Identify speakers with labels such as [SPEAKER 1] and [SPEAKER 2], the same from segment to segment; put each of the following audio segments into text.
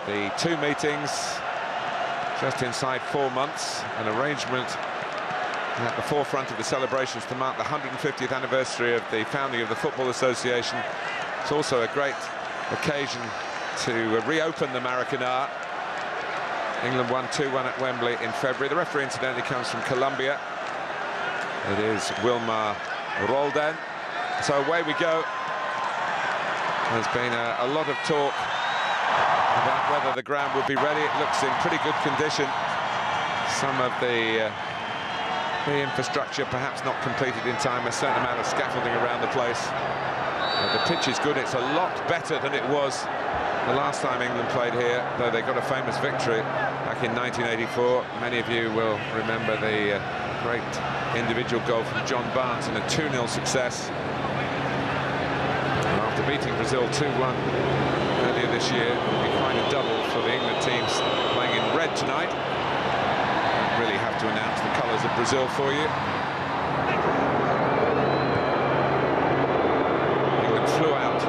[SPEAKER 1] The 2 meetings, just inside 4 months, an arrangement at the forefront of the celebrations to mark the 150th anniversary of the founding of the Football Association. It's also a great occasion to reopen the Maracanã. England won 2-1 at Wembley in February. The referee, incidentally, comes from Colombia. It is Wilmar Roldan. So away we go. There's been a lot of talk about whether the ground would be ready. It looks in pretty good condition. Some of the infrastructure perhaps not completed in time, a certain amount of scaffolding around the place. The pitch is good. It's a lot better than it was the last time England played here, though they got a famous victory back in 1984. Many of you will remember the great individual goal from John Barnes in a 2-0 success. And after beating Brazil 2-1 earlier this year, it will be quite a double for the England teams playing in red tonight. Really have to announce the colours of Brazil for you. England flew out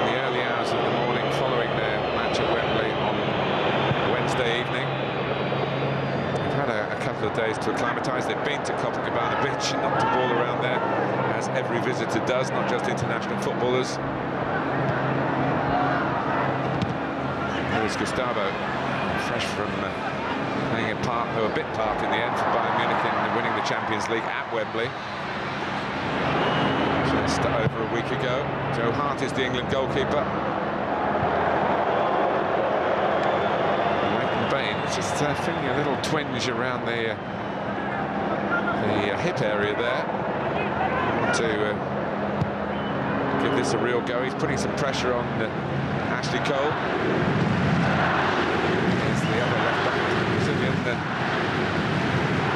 [SPEAKER 1] in the early hours of the morning following their match at Wembley on Wednesday evening. They've had a couple of days to acclimatise. They've been to Copacabana Beach, knocked a ball around there, as every visitor does, not just international footballers. Here's Gustavo, fresh from playing a bit part in the end for Bayern Munich in winning the Champions League at Wembley just over a week ago. Joe Hart is the England goalkeeper. Leighton Baines just feeling a little twinge around the hip area there. To give this a real go. He's putting some pressure on Ashley Cole. Here's the other left back, Brazilian,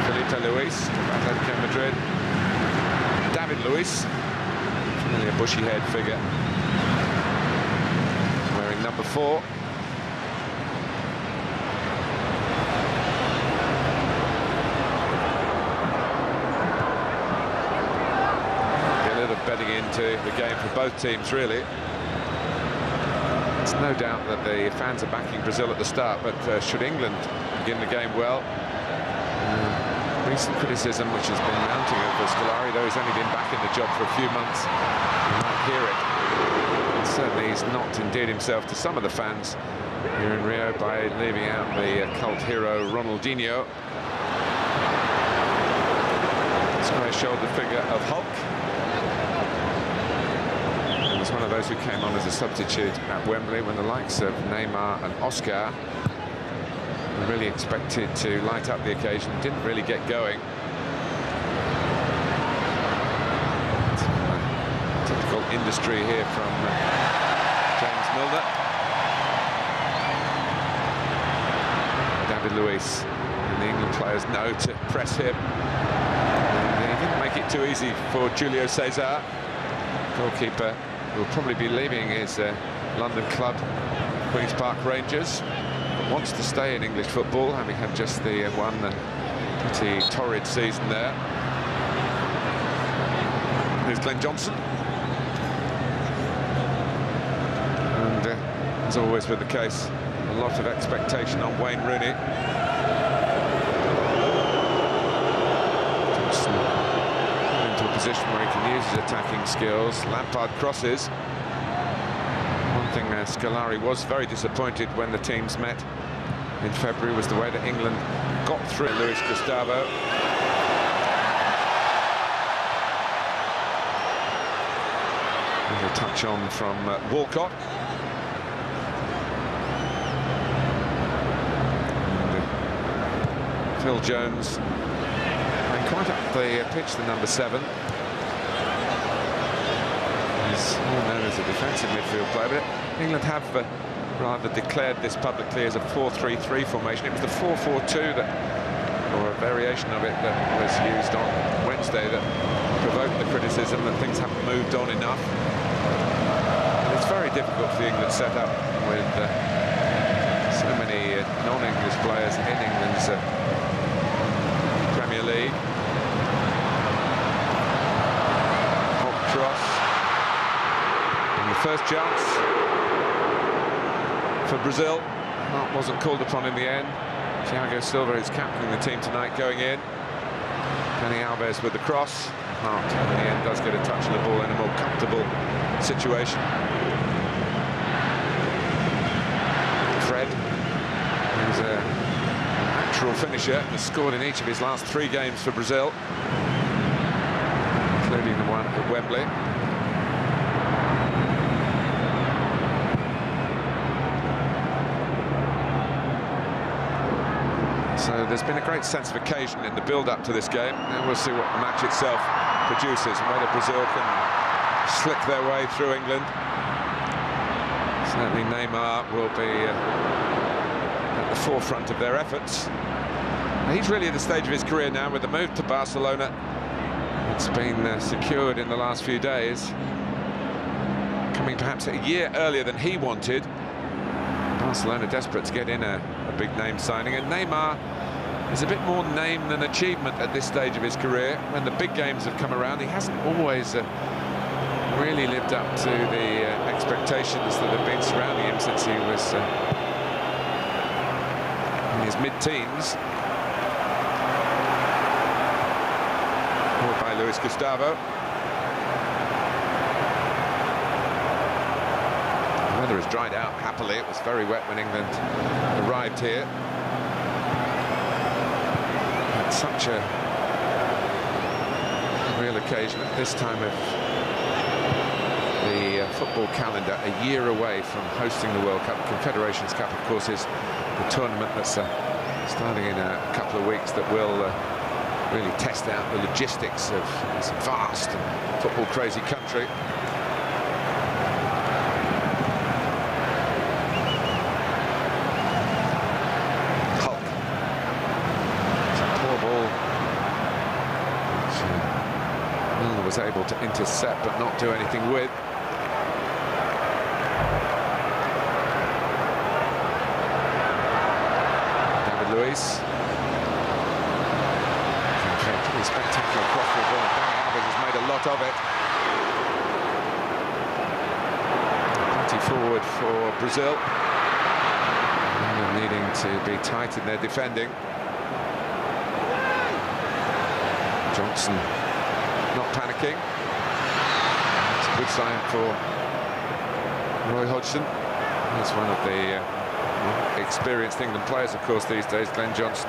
[SPEAKER 1] Felipe Luis, Atletico Madrid. David Luiz, really a bushy-haired figure, wearing number 4. A little betting into the game for both teams, really. It's no doubt that the fans are backing Brazil at the start, but should England begin the game well, recent criticism which has been mounting over Scolari, though he's only been back in the job for a few months, you might hear it. And certainly he's not endeared himself to some of the fans here in Rio by leaving out the cult hero Ronaldinho. Square-shouldered figure of Hulk. He was one of those who came on as a substitute at Wembley when the likes of Neymar and Oscar were really expected to light up the occasion. Didn't really get going. Typical industry here from James Milner. David Luiz, and the England players know to press him. And he didn't make it too easy for Julio Cesar, goalkeeper, who will probably be leaving his London club, Queen's Park Rangers, but wants to stay in English football, having had just the one pretty torrid season there. Here's Glenn Johnson. And as always with the case, a lot of expectation on Wayne Rooney. Johnson into a position where he can use his attacking skills. Lampard crosses. One thing Scolari was very disappointed when the teams met in February was the way that England got through Luis Gustavo. There's a touch on from Walcott. Phil Jones playing quite up the pitch, the number 7. He's more known as a defensive midfield player, but England have rather declared this publicly as a 4-3-3 formation. It was the 4-4-2 that, or a variation of it, that was used on Wednesday that provoked the criticism that things haven't moved on enough. And it's very difficult for the England setup with so many non-English players in England's Premier League. Hot cross. And the first chance. for Brazil. That wasn't called upon in the end. Thiago Silva is captaining the team tonight going in. Dani Alves with the cross. Hart in the end does get a touch of the ball in a more comfortable situation. Fred is a natural finisher, has scored in each of his last 3 games for Brazil, including the one at Wembley. So there's been a great sense of occasion in the build-up to this game. Now we'll see what the match itself produces and whether Brazil can slick their way through England. Certainly Neymar will be at the forefront of their efforts. He's really at the stage of his career now with the move to Barcelona. It's been secured in the last few days, coming perhaps a year earlier than he wanted. Barcelona desperate to get in a big name signing, and Neymar is a bit more name than achievement at this stage of his career. When the big games have come around, he hasn't always really lived up to the expectations that have been surrounding him since he was in his mid-teens. Caught by Luis Gustavo. The weather has dried out happily. It was very wet when England arrived here. Had such a real occasion at this time of the football calendar, a year away from hosting the World Cup. The Confederations Cup, of course, is the tournament that's starting in a couple of weeks that will really test out the logistics of this vast and football-crazy country. Was able to intercept but not do anything with. David Luiz. Pretty spectacular cross for the ball. Dani Alves has made a lot of it. Plenty forward for Brazil. And needing to be tight in their defending. Johnson not panicking. It's a good sign for Roy Hodgson. He's one of the experienced England players, of course, these days. Glenn Johnson,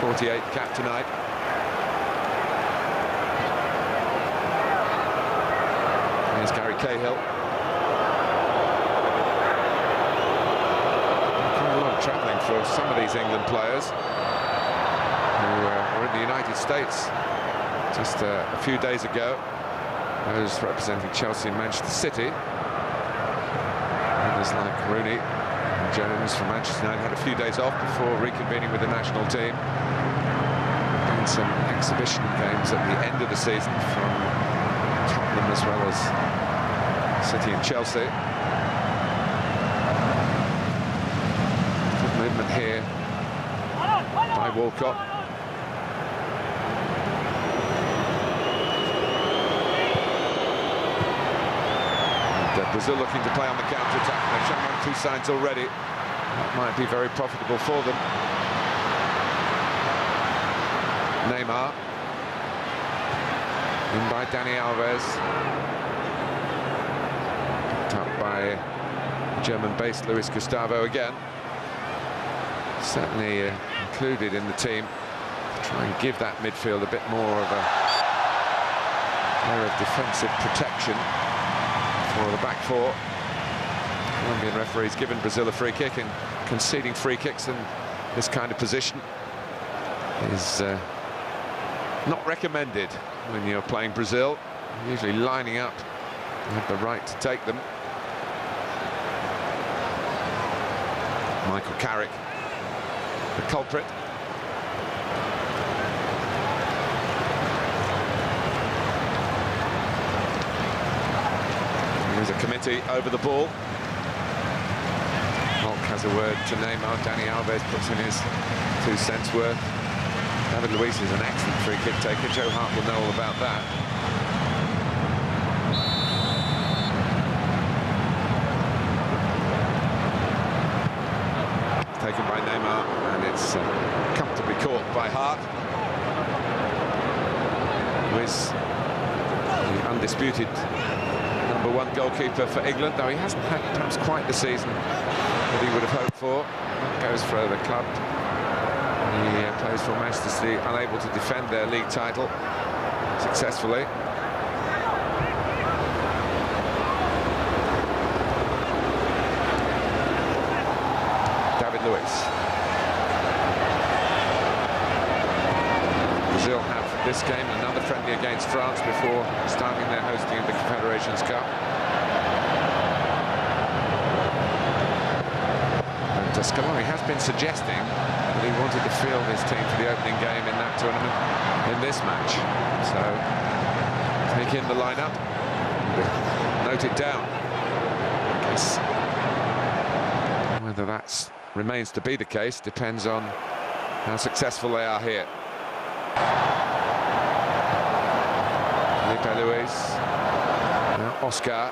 [SPEAKER 1] 48th cap tonight. Here's Gary Cahill. Quite a lot of travelling for some of these England players who were in the United States just a few days ago. Those representing Chelsea and Manchester City. Others like Rooney and Jones from Manchester United had a few days off before reconvening with the national team. And some exhibition games at the end of the season from Tottenham as well as City and Chelsea. Good movement here by Walcott. Brazil looking to play on the counter-attack. They've shown on 2 sides already. That might be very profitable for them. Neymar. In by Dani Alves. Picked up by German-based Luis Gustavo again. Certainly included in the team to try and give that midfield a bit more of a air of defensive protection for the back four. Colombian referee's given Brazil a free kick, and conceding free kicks in this kind of position is not recommended when you're playing Brazil. You're usually lining up, you have the right to take them. Michael Carrick, the culprit. There's a committee over the ball. Hulk has a word to Neymar. Dani Alves puts in his 2 cents worth. David Luiz is an excellent free kick taker. Joe Hart will know all about that. Neymar, and it's comfortably caught by Hart, who is the undisputed #1 goalkeeper for England, though he hasn't had perhaps quite the season that he would have hoped for. That goes for the club. He plays for Manchester City, unable to defend their league title successfully. Luis. Brazil have this game another friendly against France before starting their hosting of the Confederations Cup. And Scaloni has been suggesting that he wanted to field his team for the opening game in that tournament in this match. So take in the lineup, note it down. I guess whether that's remains to be the case depends on how successful they are here. Felipe Luis, now Oscar.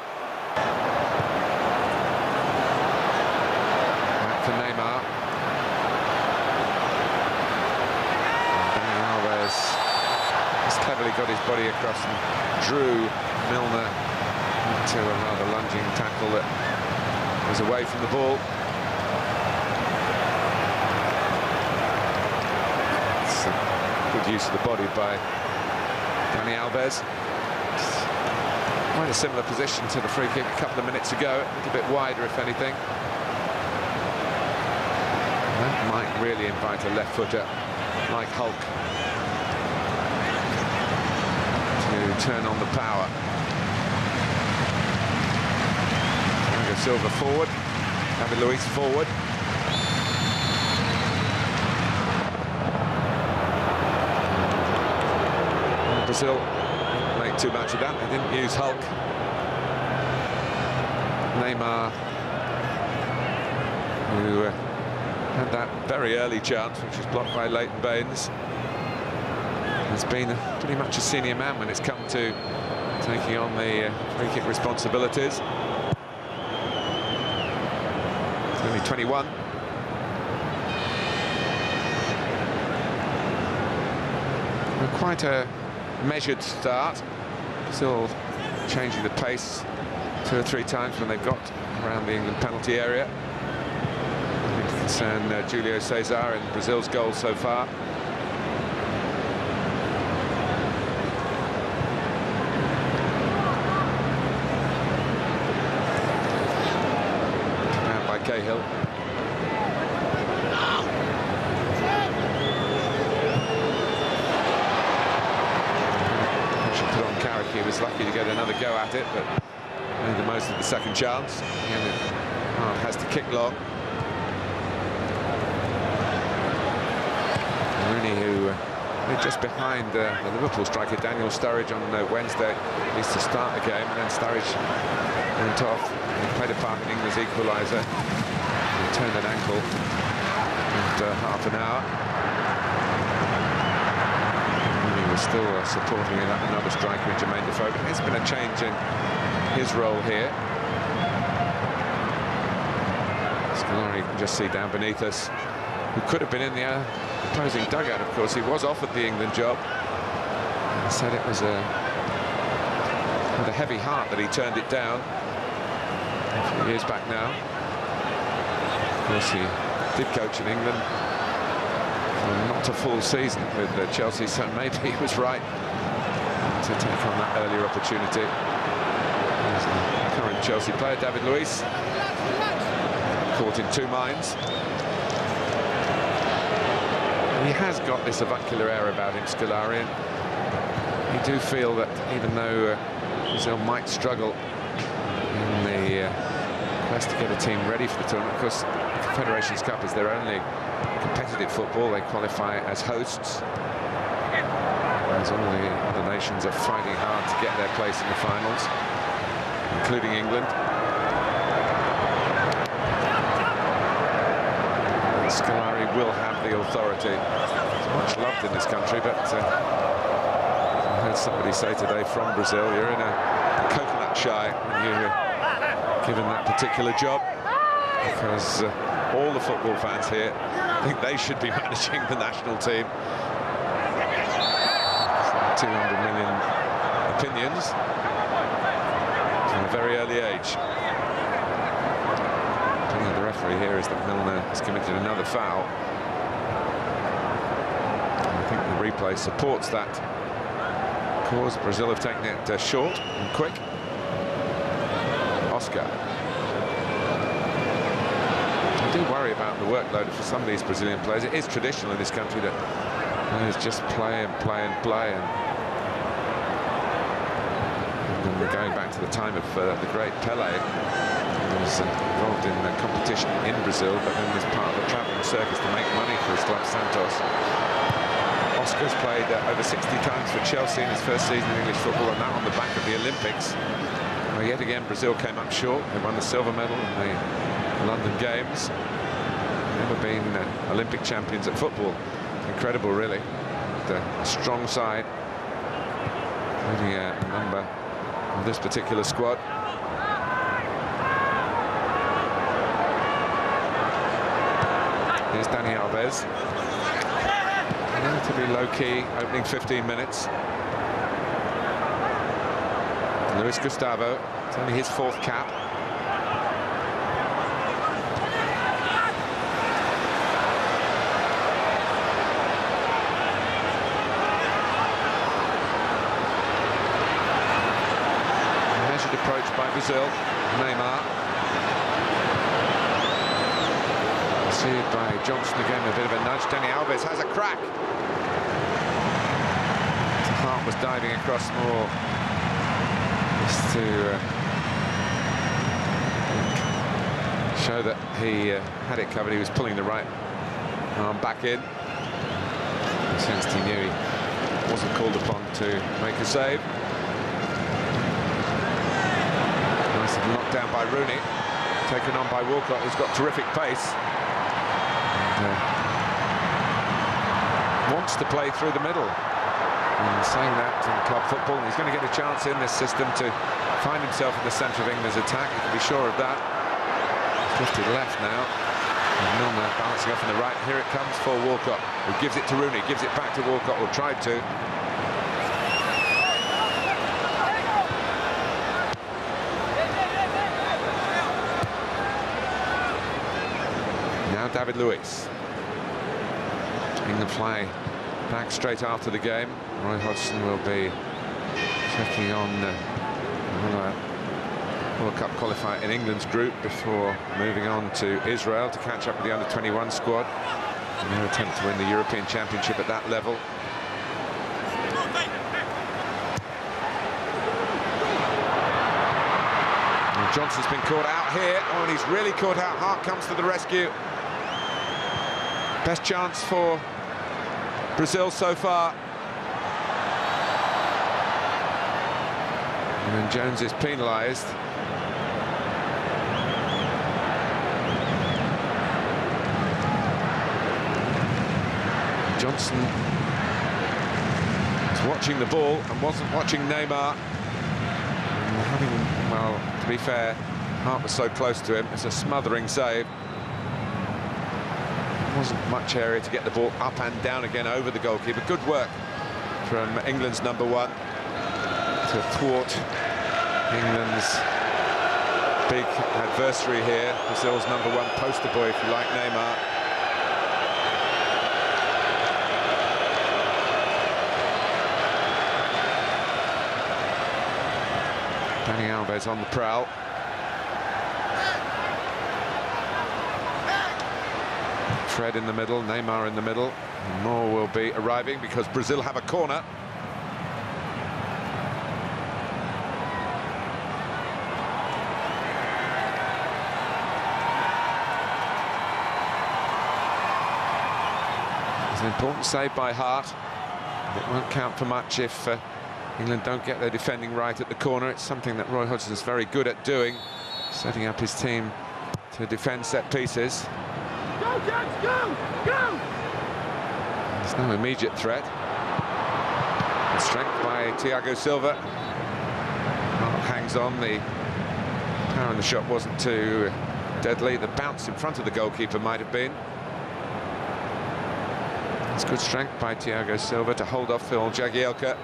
[SPEAKER 1] Back for Neymar. Dani Alves has cleverly got his body across and drew Milner into a rather lunging tackle that was away from the ball. Good use of the body by Dani Alves. Quite a similar position to the free kick a couple of minutes ago, a little bit wider if anything. That might really invite a left footer like Hulk to turn on the power. Thiago Silva forward, David Luiz forward. Brazil make too much of that. They didn't use Hulk. Neymar, who had that very early chance, which was blocked by Leighton Baines, has been pretty much a senior man when it's come to taking on the free kick responsibilities. He's only 21. Quite a measured start. Still changing the pace 2 or 3 times when they've got around the England penalty area. To concern Julio Cesar in Brazil's goal so far. Out by Cahill. He was lucky to get another go at it, but made the most of the second chance. And has to kick long. Rooney, who just behind the Liverpool striker Daniel Sturridge on Wednesday, needs to start the game, and then Sturridge went off. He played a part in England's equaliser. He turned an ankle after half an hour. Still supporting another striker in Jermaine Defoe, but there's been a change in his role here. Scaloni, you can just see down beneath us, who could have been in the opposing dugout, of course. He was offered the England job. He said it was with a heavy heart that he turned it down a few years back now. Of course, he did coach in England. Not a full season with Chelsea, so maybe he was right to take on that earlier opportunity. There's the current Chelsea player, David Luiz, caught in 2 minds. He has got this avuncular air about him, Scolari, and you do feel that even though Brazil might struggle in the quest to get a team ready for the tournament, of course, the Confederations Cup is their only competitive football. They qualify as hosts, whereas all the other nations are fighting hard to get their place in the finals, including England. And Scolari will have the authority. He's much loved in this country, but I heard somebody say today from Brazil, you're in a coconut shy when you're given that particular job, because all the football fans here think they should be managing the national team. 200 million opinions from a very early age. The referee here is that Milner has committed another foul. And I think the replay supports that cause. Brazil have taken it short and quick. Oscar. I do worry about the workload for some of these Brazilian players. It is traditional in this country that players just play and play and play. And we're going back to the time of the great Pelé. He was involved in competition in Brazil, but then was part of a travelling circus to make money for his club, Santos. Oscar's played over 60 times for Chelsea in his first season in English football, and that on the back of the Olympics. Well, yet again, Brazil came up short. They won the silver medal in the London Games. Never been Olympic champions at football. Incredible, really. A strong side. Including a number of this particular squad. Here's Dani Alves. Relatively low-key, opening 15 minutes. Luis Gustavo, it's only his 4th cap. A measured approach by Brazil. Neymar. Pursued by Johnson again, a bit of a nudge. Dani Alves has a crack. Hart was diving across more just to show that he had it covered. He was pulling the right arm back in. Since he knew he wasn't called upon to make a save. Nice knocked down by Rooney. Taken on by Walcott, who's got terrific pace. Wants to play through the middle. And saying that in club football, he's going to get a chance in this system to find himself in the centre of England's attack. You can be sure of that. He's lifted left now. And Milner bouncing off on the right. Here it comes for Walcott, who gives it to Rooney, gives it back to Walcott, or tried to. Now David Luiz. England fly back straight after the game. Roy Hodgson will be checking on World Cup qualifier in England's group before moving on to Israel to catch up with the under-21 squad in their attempt to win the European Championship at that level. And Johnson's been caught out here. Oh, and he's really caught out. Hart comes to the rescue. Best chance for Brazil so far. And then Jones is penalised. Johnson was watching the ball and wasn't watching Neymar. Well, to be fair, Hart was so close to him. It's a smothering save. Wasn't much area to get the ball up and down again over the goalkeeper. Good work from England's number 1 to thwart England's big adversary here. Brazil's number 1 poster boy, if you like, Neymar. Dani Alves on the prowl. Fred in the middle, Neymar in the middle. And more will be arriving because Brazil have a corner. It's an important save by Hart. It won't count for much if England don't get their defending right at the corner. It's something that Roy Hodgson's very good at doing, setting up his team to defend set pieces.
[SPEAKER 2] Go, Jax, go! Go!
[SPEAKER 1] There's no immediate threat. Good strength by Thiago Silva. Hart hangs on. The power in the shot wasn't to deadly. The bounce in front of the goalkeeper might have been. It's good strength by Thiago Silva to hold off Phil Jagielka.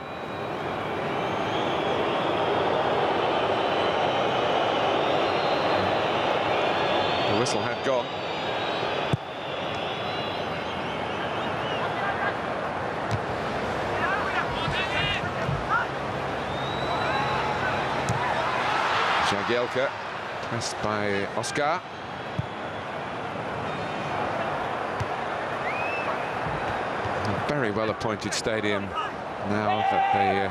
[SPEAKER 1] The whistle had gone. Jagielka, pressed by Oscar. A very well-appointed stadium now that the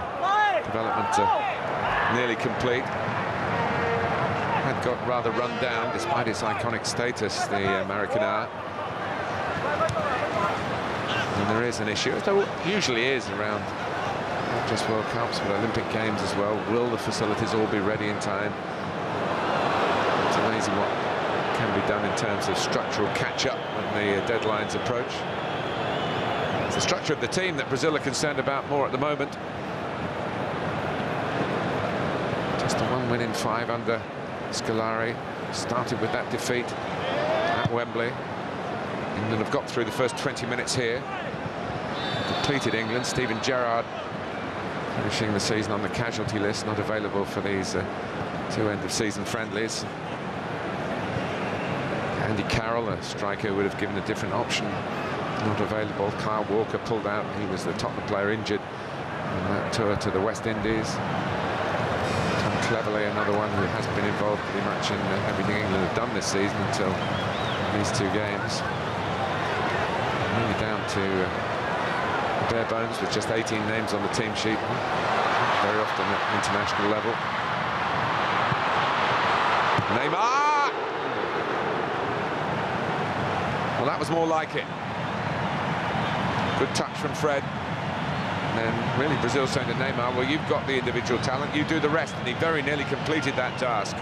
[SPEAKER 1] developments are nearly complete. Had got rather run down despite its iconic status, the Maracanã. And there is an issue, as there usually is around not just World Cups but Olympic Games as well. Will the facilities all be ready in time? It's amazing what can be done in terms of structural catch-up when the deadlines approach. It's the structure of the team that Brazil are concerned about more at the moment. Just a 1 win in 5 under Scolari. Started with that defeat at Wembley. England have got through the first 20 minutes here. Depleted England. Steven Gerrard finishing the season on the casualty list, not available for these 2 end-of-season friendlies. Andy Carroll, a striker, would have given a different option. Not available. Kyle Walker pulled out. He was the Tottenham player injured on that tour to the West Indies. Tom Cleverley, another one who hasn't been involved pretty much in everything England have done this season until these 2 games. Really down to bare bones with just 18 names on the team sheet. Very often at international level. Neymar! Well, that was more like it. Good touch from Fred. And then really Brazil saying to Neymar, well, you've got the individual talent, you do the rest. And he very nearly completed that task.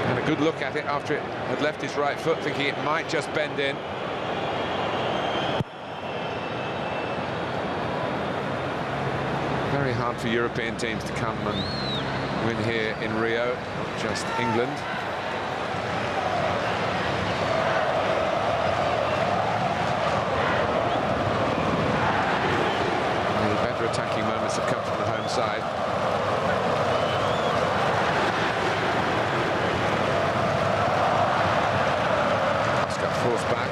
[SPEAKER 1] And a good look at it after it had left his right foot, thinking it might just bend in. Very hard for European teams to come and win here in Rio, not just England. Attacking moments have come from the home side. Oscar forced back.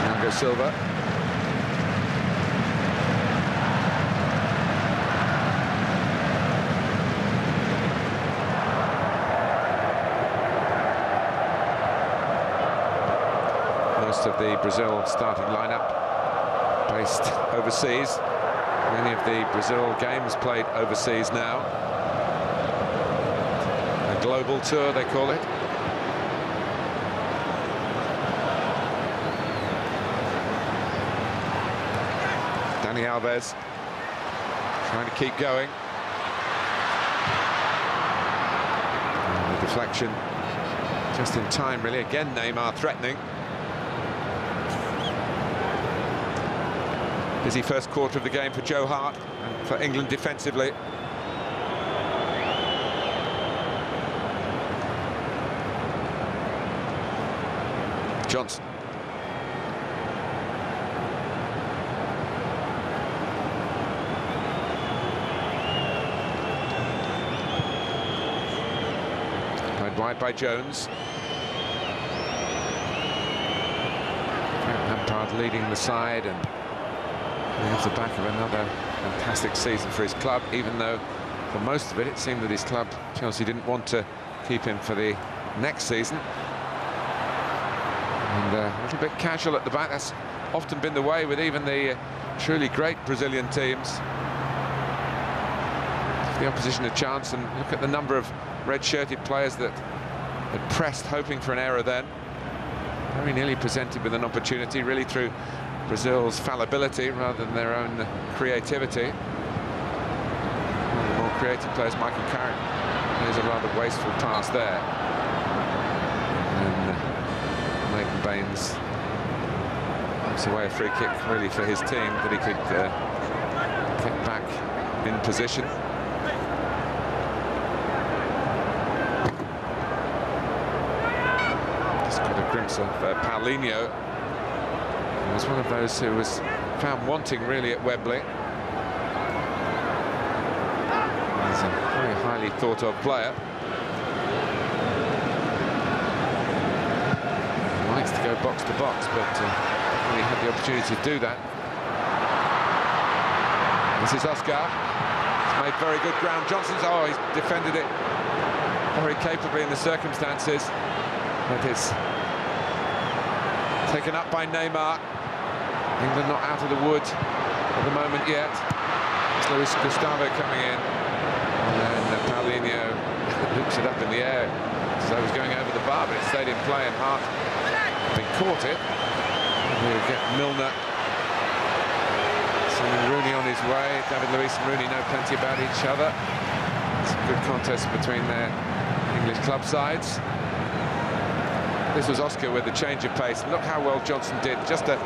[SPEAKER 1] Thiago Silva. Of the Brazil starting lineup based overseas. Many of the Brazil games played overseas now. A global tour, they call it. Dani Alves trying to keep going. And the deflection just in time, really. Again, Neymar threatening. Busy first quarter of the game for Joe Hart and for England defensively. Johnson. Played wide by Jones. Lampard leading the side, and he has the back of another fantastic season for his club, even though for most of it, it seemed that his club, Chelsea, didn't want to keep him for the next season. And a little bit casual at the back. That's often been the way with even the truly great Brazilian teams. Give the opposition a chance, and look at the number of red-shirted players that had pressed, hoping for an error then. Very nearly presented with an opportunity, really through Brazil's fallibility rather than their own creativity. One of the more creative players, Michael Carrick, there's a rather wasteful pass there. And Nathan Baines gives away a free kick really for his team that he could get back in position. Just got a glimpse of Paulinho. He was one of those who was found wanting really at Wembley. He's a very highly thought of player. He likes to go box to box, but really had the opportunity to do that. This is Oscar. He's made very good ground. Johnson's, oh, he's defended it very capably in the circumstances. But it's taken up by Neymar. England not out of the wood at the moment yet. It's Luis Gustavo coming in. And then Paulinho loops it up in the air. So he's going over the bar, but it stayed in play, and Hart having caught it. And we'll get Milner. Sending Rooney on his way. David Luiz and Rooney know plenty about each other. It's a good contest between their English club sides. This was Oscar with the change of pace. Look how well Johnson did, just to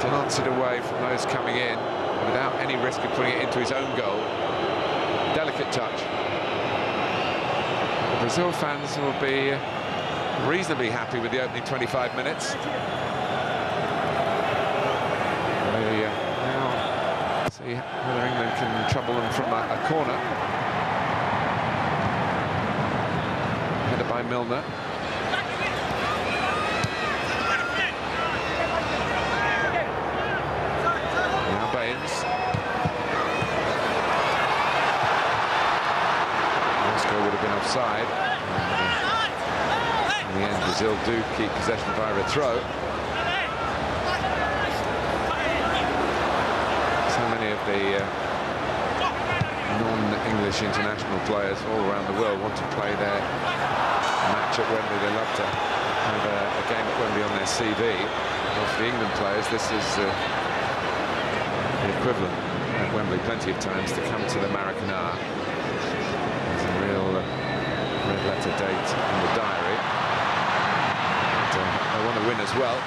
[SPEAKER 1] glance it away from those coming in without any risk of putting it into his own goal. Delicate touch. The Brazil fans will be reasonably happy with the opening 25 minutes. They now see whether England can trouble them from a corner. Headed by Milner. Offside. In the end, Brazil do keep possession via a throw. So many of the non-English international players all around the world want to play their match at Wembley. They love to have a game at Wembley on their CV. Well, for the England players, this is the equivalent at Wembley plenty of times to come to the Maracanã. Red letter date in the diary. They want to win as well.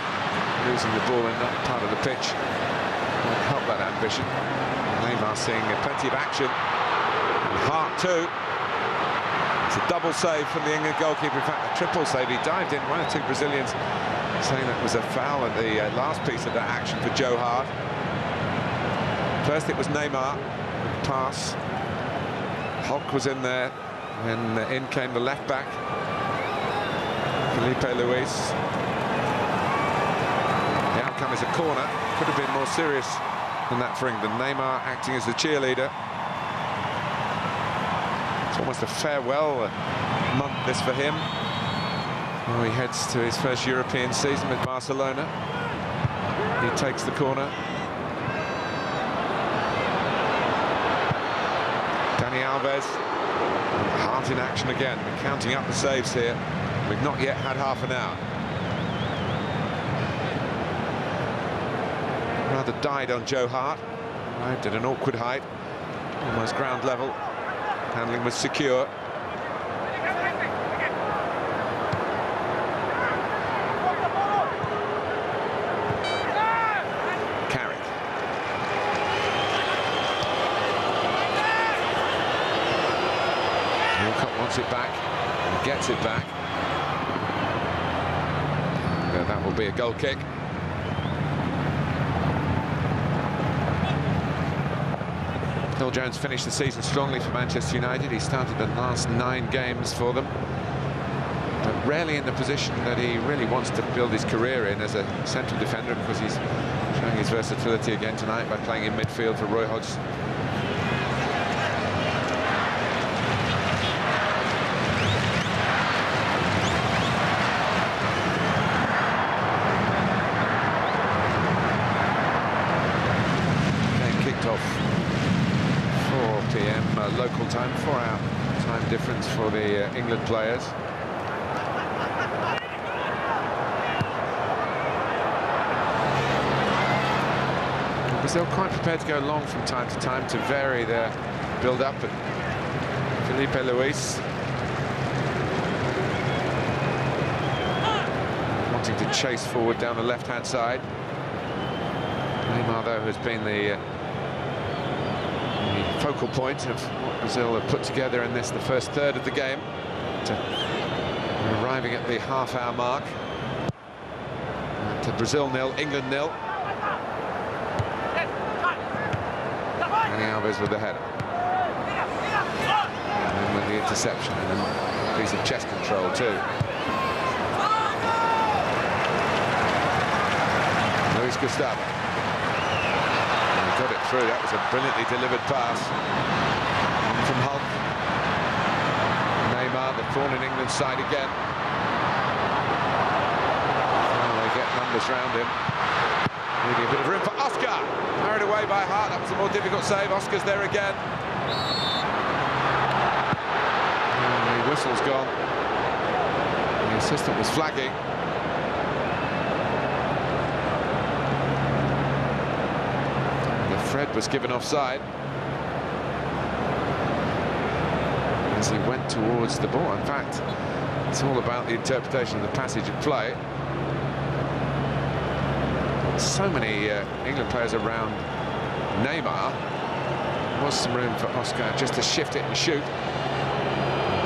[SPEAKER 1] Losing the ball in that part of the pitch won't help that ambition. Neymar seeing plenty of action. And Hart too. It's a double save from the England goalkeeper. In fact, a triple save. He dived in. One or two Brazilians saying that was a foul at the last piece of that action for Joe Hart. First it was Neymar with the pass. Hulk was in there. And in came the left back, Felipe Luis. The outcome is a corner. Could have been more serious than that for England. Neymar acting as the cheerleader. It's almost a farewell month this for him. Well, he heads to his first European season with Barcelona. He takes the corner. Dani Alves. Hart in action again. We're counting up the saves here. We've not yet had half an hour. Rather died on Joe Hart. Arrived at an awkward height. Almost ground level. Handling was secure. It back and gets it back. And, that will be a goal kick. Phil Jones finished the season strongly for Manchester United. He started the last 9 games for them, but rarely in the position that he really wants to build his career in as a central defender, because he's showing his versatility again tonight by playing in midfield for Roy Hodgson. Local time, 4-hour time difference for the England players. Brazil quite prepared to go long from time to time to vary their build-up. Felipe Luis wanting to chase forward down the left-hand side. Neymar, though, has been the focal point of what Brazil have put together in the first third of the game. Arriving at the half-hour mark. To Brazil 0, England 0. And Alves with the header. And with the interception and a piece of chest control too. Luis Gustavo. And he got it through. That was a brilliantly delivered pass. And from Hulk. Neymar, the thorn in England's side again. Well, they get numbers round him. Needing a bit of room for Oscar. Carried away by Hart. That was a more difficult save. Oscar's there again. And the whistle's gone. The assistant was flagging. And Fred was given offside as he went towards the ball. In fact, it's all about the interpretation of the passage of play. So many England players around Neymar. There was some room for Oscar just to shift it and shoot.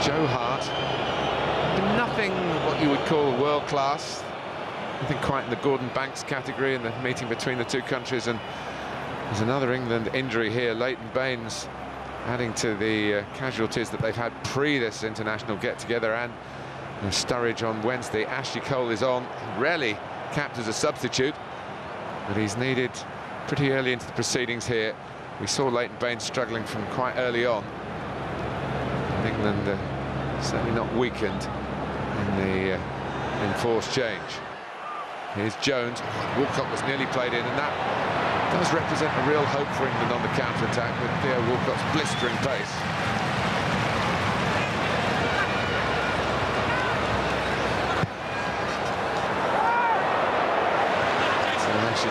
[SPEAKER 1] Joe Hart, nothing what you would call world class. Nothing quite in the Gordon Banks category in the meeting between the two countries. And there's another England injury here. Leighton Baines adding to the casualties that they've had pre this international get-together, and Sturridge on Wednesday. Ashley Cole is on, rarely capped as a substitute, but he's needed pretty early into the proceedings here. We saw Leighton Baines struggling from quite early on. And England certainly not weakened in the enforced change. Here's Jones. Walcott was nearly played in, and that does represent a real hope for England on the counter-attack with Theo Walcott's blistering pace.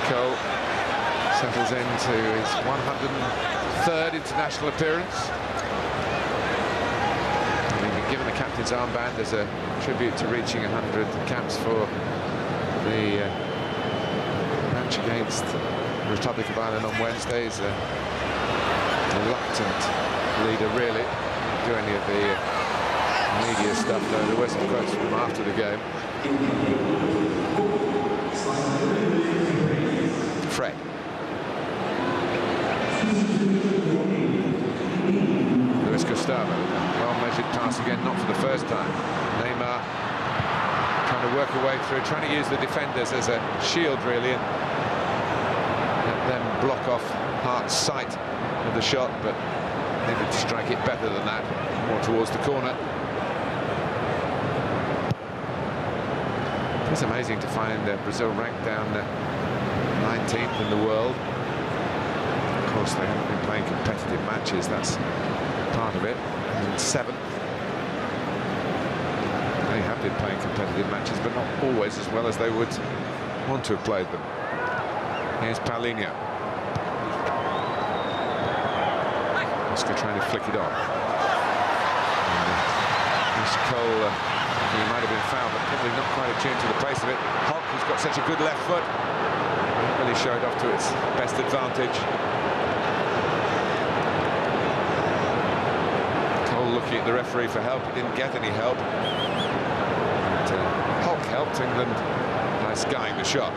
[SPEAKER 1] Cole settles into his 103rd international appearance. And he's been given the captain's armband as a tribute to reaching 100 caps for the match against the Republic of Ireland on Wednesday. He's a reluctant leader, really. Didn't do any of the media stuff, though. There were some quotes from him after the game. Fred. Luis Gustavo. Well-measured pass again, not for the first time. Neymar trying to work a way through, trying to use the defenders as a shield, really, and let them block off Hart's sight of the shot, but needed to strike it better than that, more towards the corner. It's amazing to find Brazil ranked down 19th in the world. Of course, they haven't been playing competitive matches, that's part of it. And 7th. They have been playing competitive matches, but not always as well as they would want to have played them. Here's Paulinho. Oscar trying to flick it on. Cole, he might have been fouled, but probably not quite attuned to the pace of it. Hulk, who's got such a good left foot, really showed off to its best advantage. Cole looking at the referee for help. He didn't get any help. And, Hulk helped England by skying the shot.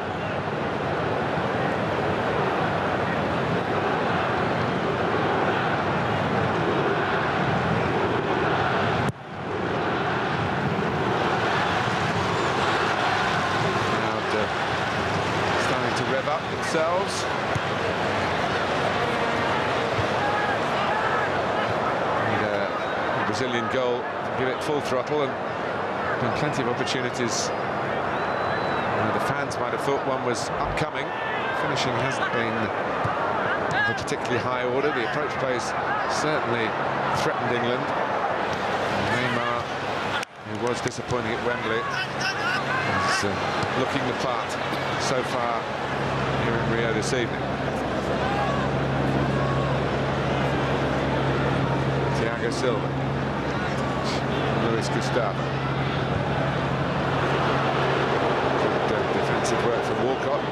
[SPEAKER 1] Themselves. And a Brazilian goal to give it full throttle, and been plenty of opportunities. The fans might have thought one was upcoming. Finishing hasn't been of a particularly high order. The approach plays certainly threatened England. And Neymar, who was disappointing at Wembley, is looking the part so far here in Rio this evening. Thiago Silva. Luis Gustavo. Good defensive work from Walcott.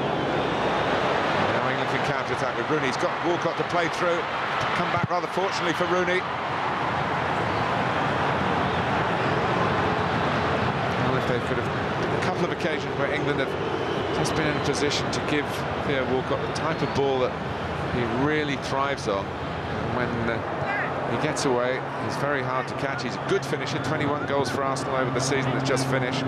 [SPEAKER 1] Now England can counter-attack with Rooney. He's got Walcott to play through. come back rather fortunately for Rooney. Well, if they could have... A couple of occasions where England have just been in a position to give Theo Walcott the type of ball that he really thrives on. And when he gets away, he's very hard to catch. He's a good finisher, 21 goals for Arsenal over the season that's just finished.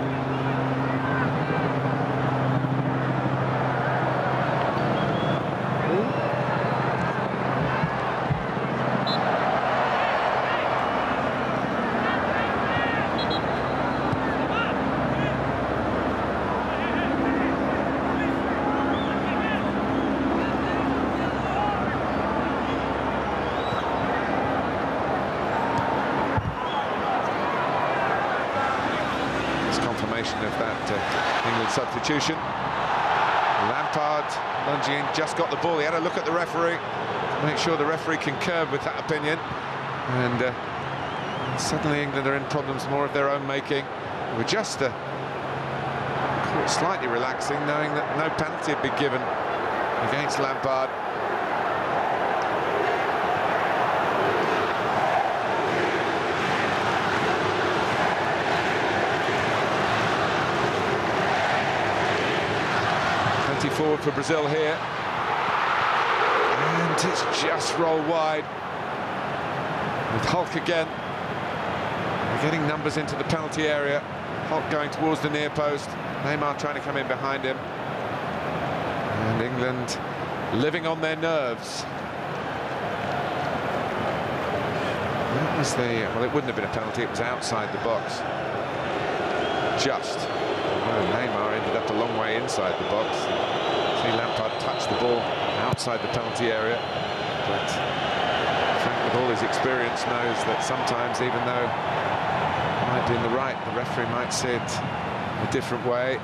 [SPEAKER 1] Of that England substitution. Lampard lunging in, just got the ball. He had a look at the referee, make sure the referee concurred with that opinion. And suddenly England are in problems more of their own making. We're just slightly relaxing, knowing that no penalty had been given against Lampard. Forward for Brazil here, and it's just rolled wide with Hulk again. We're getting numbers into the penalty area. Hulk going towards the near post, Neymar trying to come in behind him, and England living on their nerves. That was the... well, it wouldn't have been a penalty, it was outside the box. Just. Well, Neymar ended up a long way inside the box. See Lampard touch the ball outside the penalty area, but Frank, with all his experience, knows that sometimes, even though he might be in the right, the referee might see it a different way.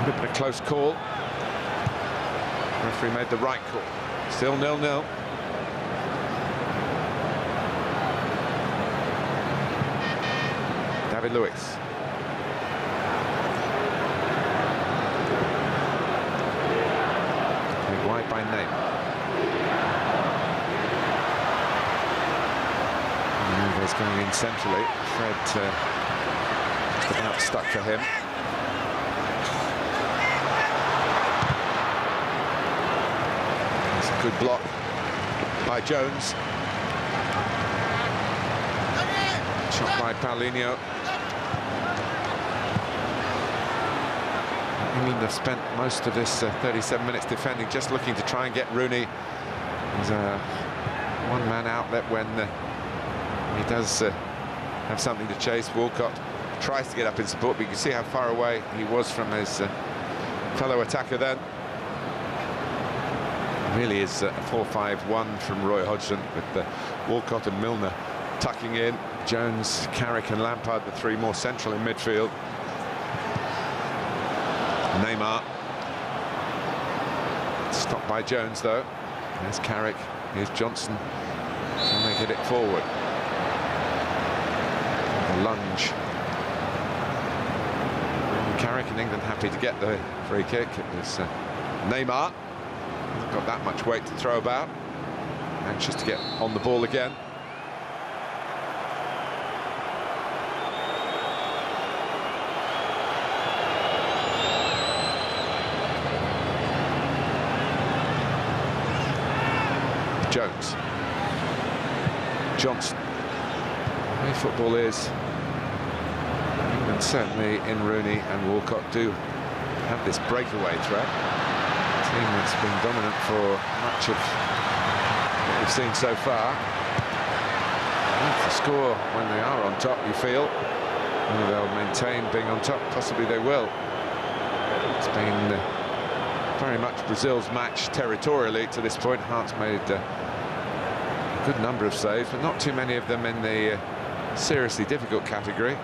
[SPEAKER 1] Would have been a close call. The referee made the right call. Still 0-0. David Luiz. Wide by Neymar. Neymar going in centrally. Fred just about stuck for him. It's a good block by Jones. Shot by Paulinho. England have spent most of this 37 minutes defending, just looking to try and get Rooney. He's a one-man outlet when he does have something to chase. Walcott tries to get up in support, but you can see how far away he was from his fellow attacker then. It really is a 4-5-1 from Roy Hodgson, with Walcott and Milner tucking in. Jones, Carrick and Lampard, the three more central in midfield. Neymar. Stopped by Jones, though. There's Carrick, here's Johnson. Can they get it forward? The lunge. Carrick and England happy to get the free kick. It was Neymar. Hasn't got that much weight to throw about. Anxious to get on the ball again. Jones. Johnson. The way football is, England certainly in Rooney and Walcott do have this breakaway threat. A team that's been dominant for much of what we've seen so far. The score when they are on top, you feel. Whether they'll maintain being on top, possibly they will. It's been very much Brazil's match territorially to this point. Hart's made a good number of saves, but not too many of them in the seriously difficult category.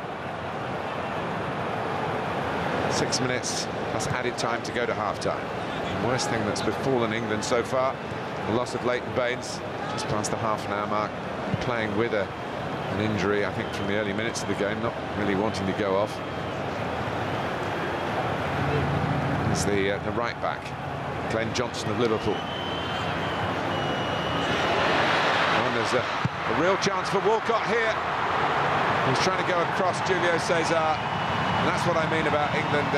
[SPEAKER 1] 6 minutes plus added time to go to half-time. The worst thing that's befallen England so far, the loss of Leighton Baines, just past the half-an-hour mark, playing with an injury, I think, from the early minutes of the game, not really wanting to go off. The right back, Glenn Johnson of Liverpool. There's a real chance for Walcott here. He's trying to go across Julio Cesar, and that's what I mean about England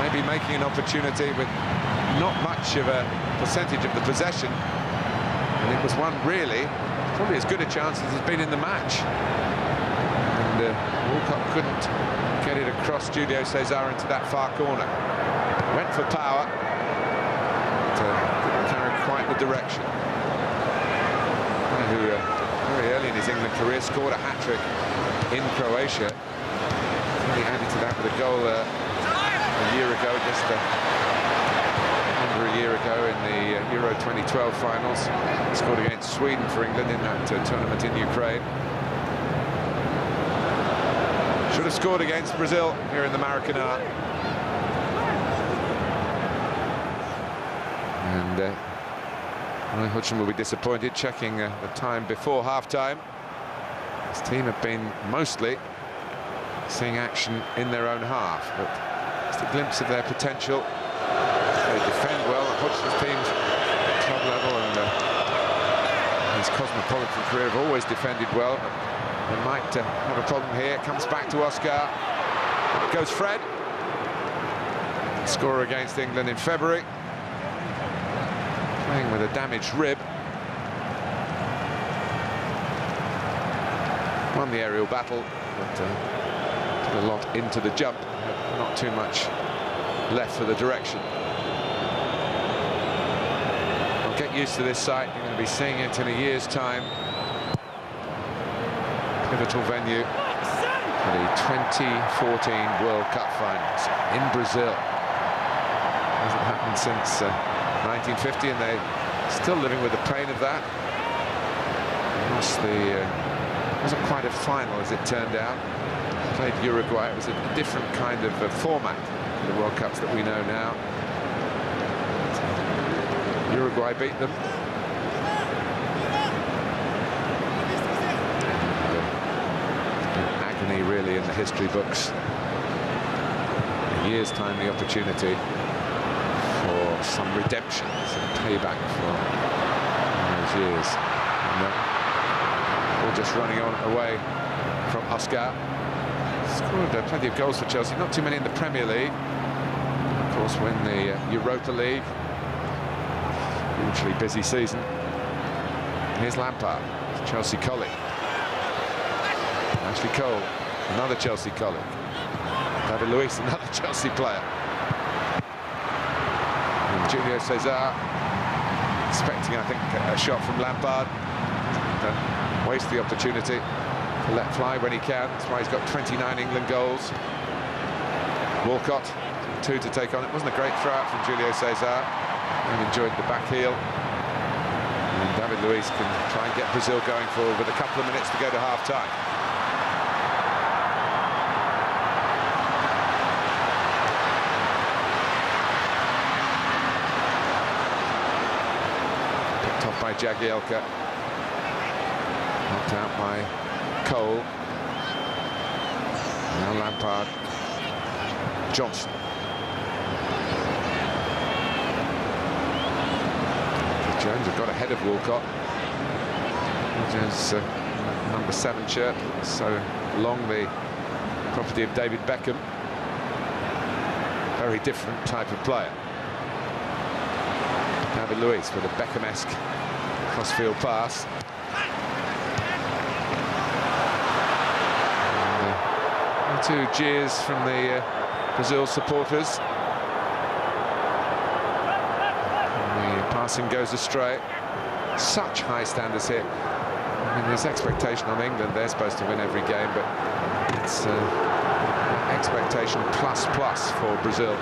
[SPEAKER 1] maybe making an opportunity with not much of a percentage of the possession. And it was one really, probably as good a chance as has been in the match. And Walcott couldn't get it across Julio Cesar into that far corner. Went for power, but didn't carry quite the direction. Who very early in his England career scored a hat-trick in Croatia. He added to that with a goal a year ago, just under a year ago in the Euro 2012 finals. He scored against Sweden for England in that tournament in Ukraine. Should have scored against Brazil here in the Maracanã. And Roy Hodgson will be disappointed, checking the time before half-time. His team have been mostly seeing action in their own half, but just a glimpse of their potential. They defend well. Hodgson's teams at club level and his cosmopolitan career have always defended well, but they might have a problem here. Comes back to Oscar. Goes Fred. Scorer against England in February. Playing with a damaged rib. Won the aerial battle, but put a lot into the jump. Not too much left for the direction. Well, get used to this site. You're going to be seeing it in a year's time. Pivotal venue for the 2014 World Cup Finals in Brazil. Hasn't happened since 1950, and they're still living with the pain of that. It wasn't quite a final, as it turned out. Played Uruguay. It was a different kind of format to the World Cups that we know now. Uruguay beat them. Agony, really, in the history books. In a year's time, the opportunity for some redemption, some payback for those years. And, all just running on away from Oscar. Scored plenty of goals for Chelsea, not too many in the Premier League. Of course, win the Europa League. Hugely busy season. Here's Lampard, Chelsea colleague. Ashley Cole, another Chelsea colleague. David Luiz, another Chelsea player. Julio Cesar expecting, I think, a shot from Lampard. Waste the opportunity to let fly when he can. That's why he's got 29 England goals. Walcott, 2 to take on. It wasn't a great throw out from Julio Cesar. And enjoyed the back heel. And David Luiz can try and get Brazil going forward with a couple of minutes to go to half-time. By Jagielka, knocked out by Cole. Now Lampard, Johnson. Jones have got ahead of Walcott. Jones, number 7 shirt, so long the property of David Beckham. Very different type of player. David Luiz with a Beckham-esque crossfield pass. And, 2 jeers from the Brazil supporters. And the passing goes astray. Such high standards here. I mean, there's expectation on England. They're supposed to win every game, but it's expectation plus for Brazil.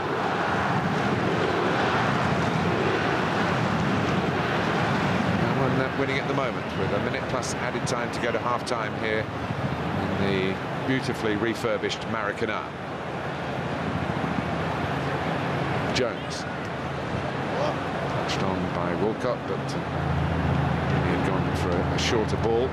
[SPEAKER 1] Winning at the moment with a minute plus added time to go to half-time here in the beautifully refurbished Maracanã. Jones. Touched on by Walcott, but he had gone for a shorter ball.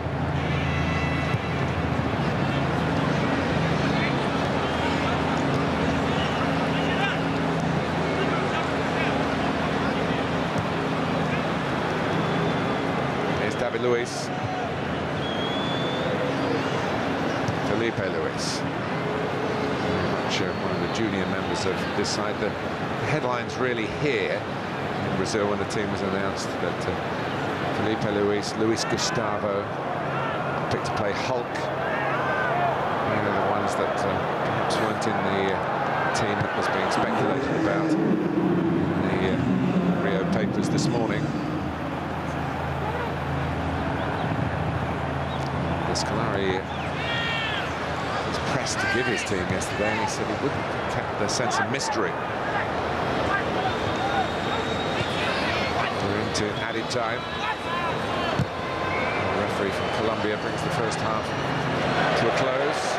[SPEAKER 1] Luiz Felipe Luis. One of the junior members of this side. The headlines really here in Brazil when the team was announced that Felipe Luis Gustavo picked to play Hulk. They were the ones that perhaps weren't in the team that was being speculated about in the Rio papers this morning. Scolari was pressed to give his team yesterday, and he said he wouldn't have kept the sense of mystery. We're into added time. The referee from Colombia brings the first half to a close.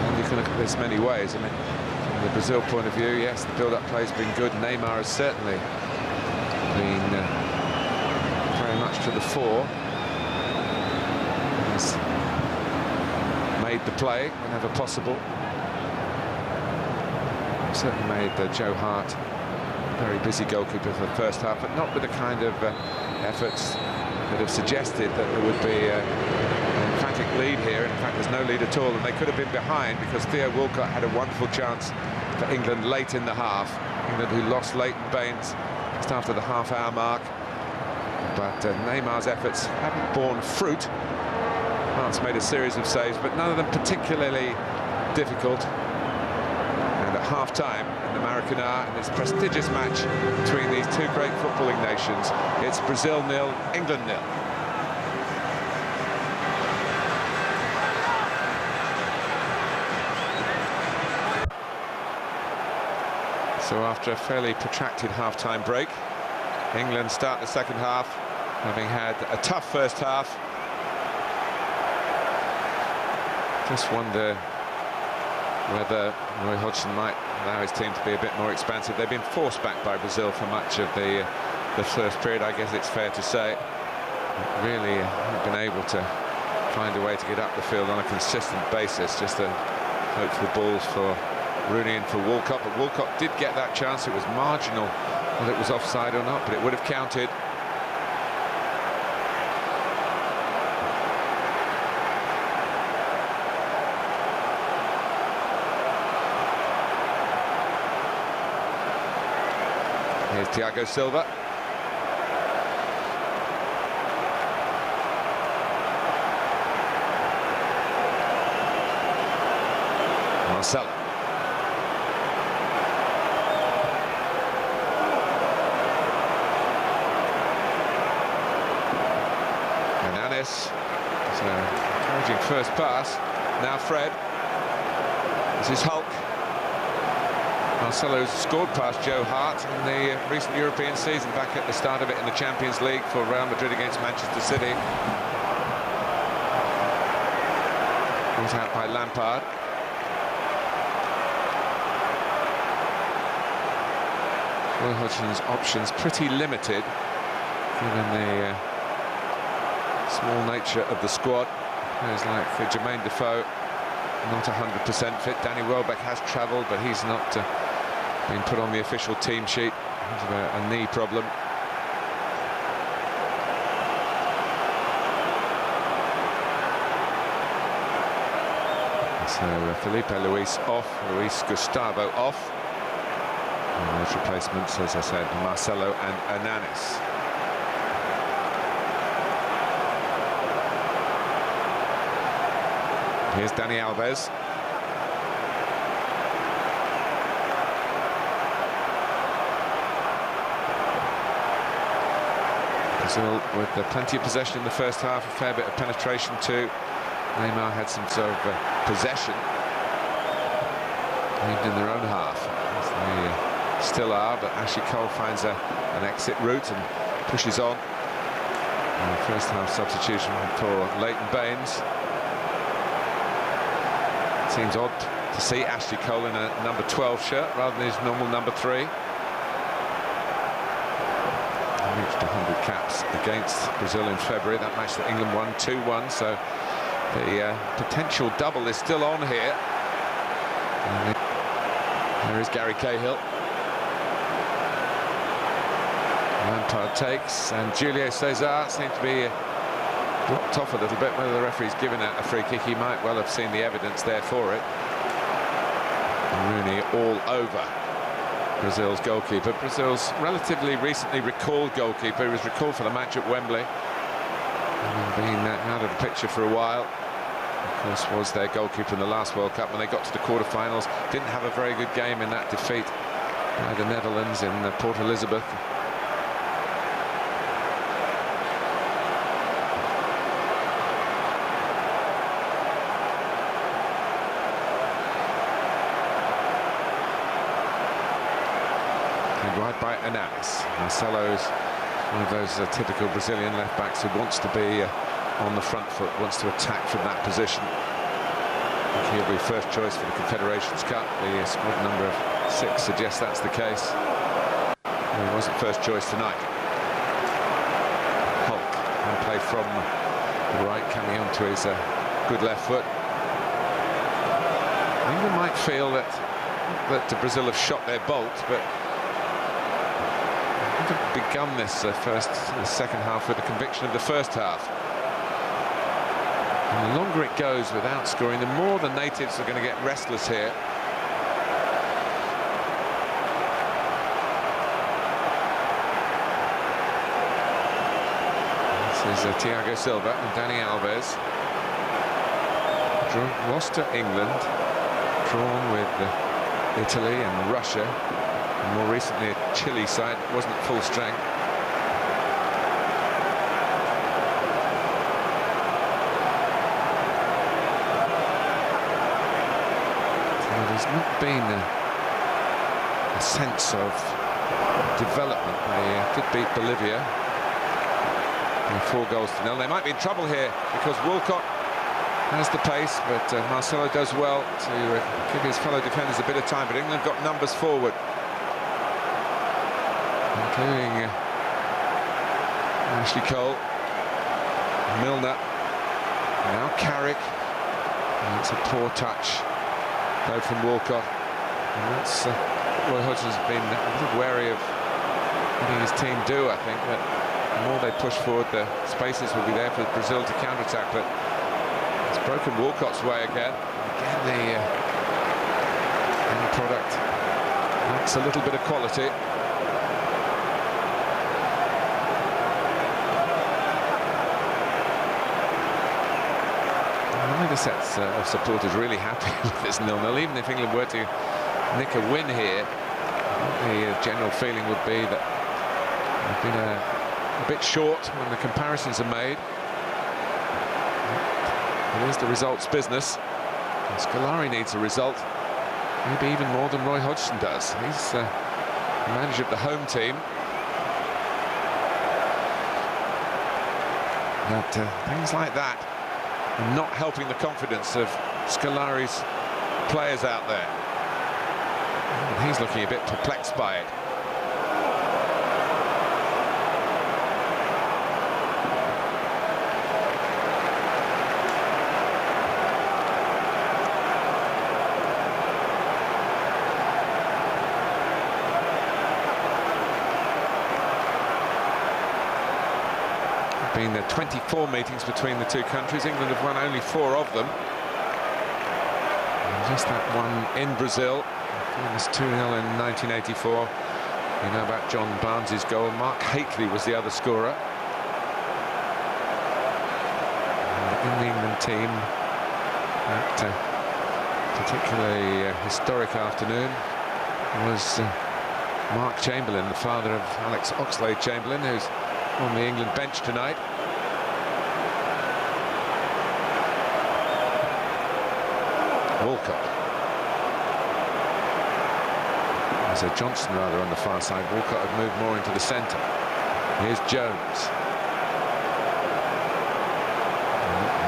[SPEAKER 1] And you can look at this many ways. I mean, from the Brazil point of view, yes, the build-up play's been good. Neymar has certainly been very much to the fore. He's made the play whenever possible. Certainly made Joe Hart a very busy goalkeeper for the first half, but not with the kind of efforts that have suggested that there would be an emphatic lead here. In fact, there's no lead at all, and they could have been behind because Theo Walcott had a wonderful chance for England late in the half. England who lost Leighton Baines just after the half-hour mark. But Neymar's efforts haven't borne fruit. Hart's made a series of saves, but none of them particularly difficult. And at half-time in the Maracanã, in this prestigious match between these two great footballing nations, it's Brazil 0, England 0. So after a fairly protracted half-time break, England start the second half, having had a tough first half. Just wonder whether Roy Hodgson might allow his team to be a bit more expansive. They've been forced back by Brazil for much of the first period, I guess it's fair to say. But really haven't been able to find a way to get up the field on a consistent basis. Just a hope for balls for Rooney and for Walcott, but Walcott did get that chance. It was marginal whether it was offside or not, but it would have counted. Here's Thiago Silva. Marcelo. So, encouraging first pass. Now Fred. This is Hulk. Marcelo's scored past Joe Hart in the recent European season, back at the start of it in the Champions League for Real Madrid against Manchester City. Brought out by Lampard. Roy Hodgson's options pretty limited, given the small nature of the squad. Players like Jermaine Defoe, not 100% fit. Danny Welbeck has travelled, but he's not been put on the official team sheet. He's a knee problem. So Felipe Luis off, Luis Gustavo off. And those replacements, as I said, Marcelo and Hernanes. Here's Dani Alves. Brazil with plenty of possession in the first half, a fair bit of penetration too. Neymar had some sort of possession, even in their own half. They still are, but Ashley Cole finds an exit route and pushes on. And the first half substitution for Leighton Baines. Seems odd to see Ashley Cole in a number 12 shirt rather than his normal number 3. He reached 100 caps against Brazil in February, that match that England won 2-1, so the potential double is still on here. And there is Gary Cahill. Lampard takes, and Julio Cesar seemed to be dropped off a little bit. Whether the referee's given a free kick, he might well have seen the evidence there for it. And Rooney all over Brazil's goalkeeper. Brazil's relatively recently recalled goalkeeper. He was recalled for the match at Wembley. Been out of the picture for a while. Of course, was their goalkeeper in the last World Cup when they got to the quarter-finals. Didn't have a very good game in that defeat by the Netherlands in Port Elizabeth. Right by Ananis. Marcelo's one of those typical Brazilian left-backs who wants to be on the front foot, wants to attack from that position. I think he'll be first choice for the Confederations Cup. The squad number of 6 suggests that's the case. He wasn't first choice tonight. Hulk can play from the right, coming onto his good left foot. England might feel that Brazil have shot their bolt, but begun this second half with the conviction of the first half. And the longer it goes without scoring, the more the natives are going to get restless here. This is Thiago Silva and Dani Alves. Lost to England, drawn with Italy and Russia. And more recently, a Chile side wasn't at full strength. So there's not been a sense of development. They did beat Bolivia 4-0. They might be in trouble here because Walcott has the pace, but Marcelo does well to give his fellow defenders a bit of time. But England got numbers forward, including Ashley Cole, Milner, now Carrick. And it's a poor touch, though, from Walcott. And that's Roy Hodgson's been a little wary of letting his team do, I think. That the more they push forward, the spaces will be there for Brazil to counter-attack. But it's broken Walcott's way again. Again, the end product lacks a little bit of quality. The sets of supporters really happy with this 0-0. Even if England were to nick a win here, the general feeling would be that they've been a bit short when the comparisons are made. It is the results business. And Scolari needs a result, maybe even more than Roy Hodgson does. He's the manager of the home team. But things like that not helping the confidence of Scolari's players out there. And he's looking a bit perplexed by it. Been 24 meetings between the two countries. England have won only 4 of them. And just that one in Brazil. It was 2-0 in 1984. You know about John Barnes's goal. Mark Hateley was the other scorer. And in the England team, that particularly historic afternoon was Mark Chamberlain, the father of Alex Oxlade-Chamberlain, who's on the England bench tonight. Walcott. There's a Johnson rather on the far side. Walcott had moved more into the centre. Here's Jones.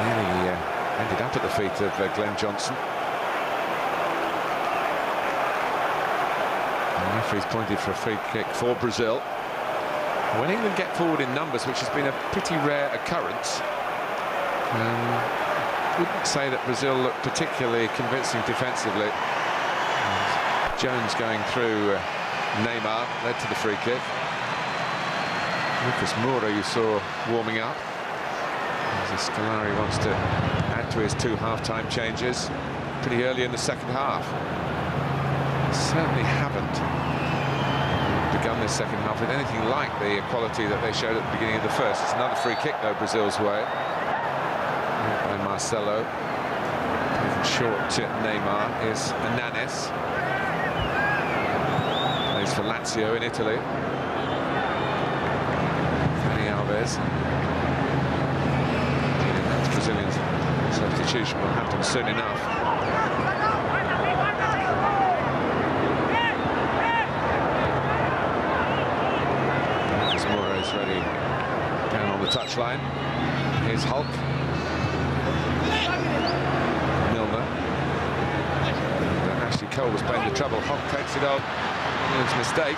[SPEAKER 1] Nearly ended up at the feet of Glenn Johnson. And the referee's pointed for a free kick for Brazil. When England get forward in numbers, which has been a pretty rare occurrence, I wouldn't say that Brazil looked particularly convincing defensively. And Jones going through Neymar led to the free kick. Lucas Moura, you saw warming up. As Scolari wants to add to his 2 half-time changes pretty early in the second half. Certainly haven't begun this second half with anything like the quality that they showed at the beginning of the first. It's another free kick, though, Brazil's way. By Marcelo. Short to Neymar is Hernanes. Plays for Lazio in Italy. Dani Alves. That's Brazilian substitution will happen soon enough. Lucas Moura is ready down on the touchline. Here's Hulk. Cole was playing the trouble. Hulk takes it on. It's a mistake.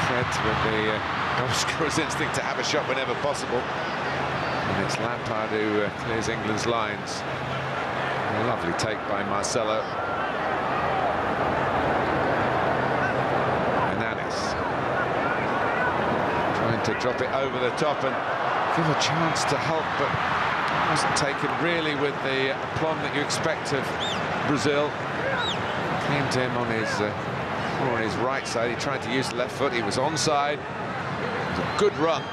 [SPEAKER 1] Fred with the goal scorer's instinct to have a shot whenever possible. And it's Lampard who clears England's lines. A lovely take by Marcelo. Hernanes trying to drop it over the top and give a chance to Hulk, but wasn't taken really with the aplomb that you expect of Brazil. Came to him on his right side. He tried to use the left foot. He was onside. It was a good run. The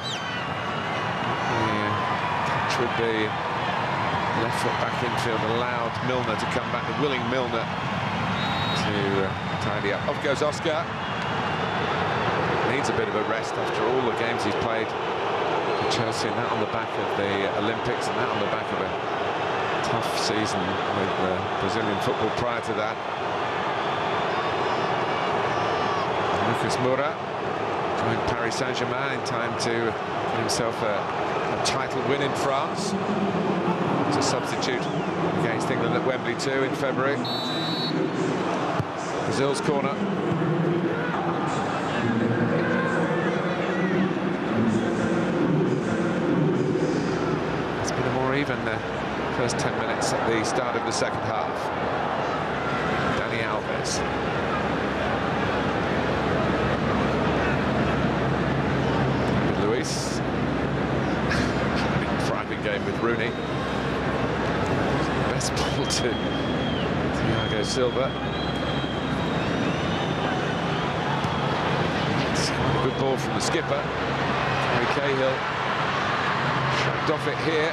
[SPEAKER 1] catch with the left foot back infield allowed Milner to come back, the willing Milner to tidy up. Off goes Oscar. Needs a bit of a rest after all the games he's played for Chelsea, and that on the back of the Olympics, and that on the back of a tough season with Brazilian football prior to that. Lucas Moura joined Paris Saint-Germain in time to get himself a title win in France. As a substitute against England at Wembley too in February. Brazil's corner. It's been a more even first 10 minutes at the start of the second half. Dani Alves. Thriving game with Rooney. Best ball to Thiago Silva. It's a good ball from the skipper, Harry Cahill. Shrugged off it here,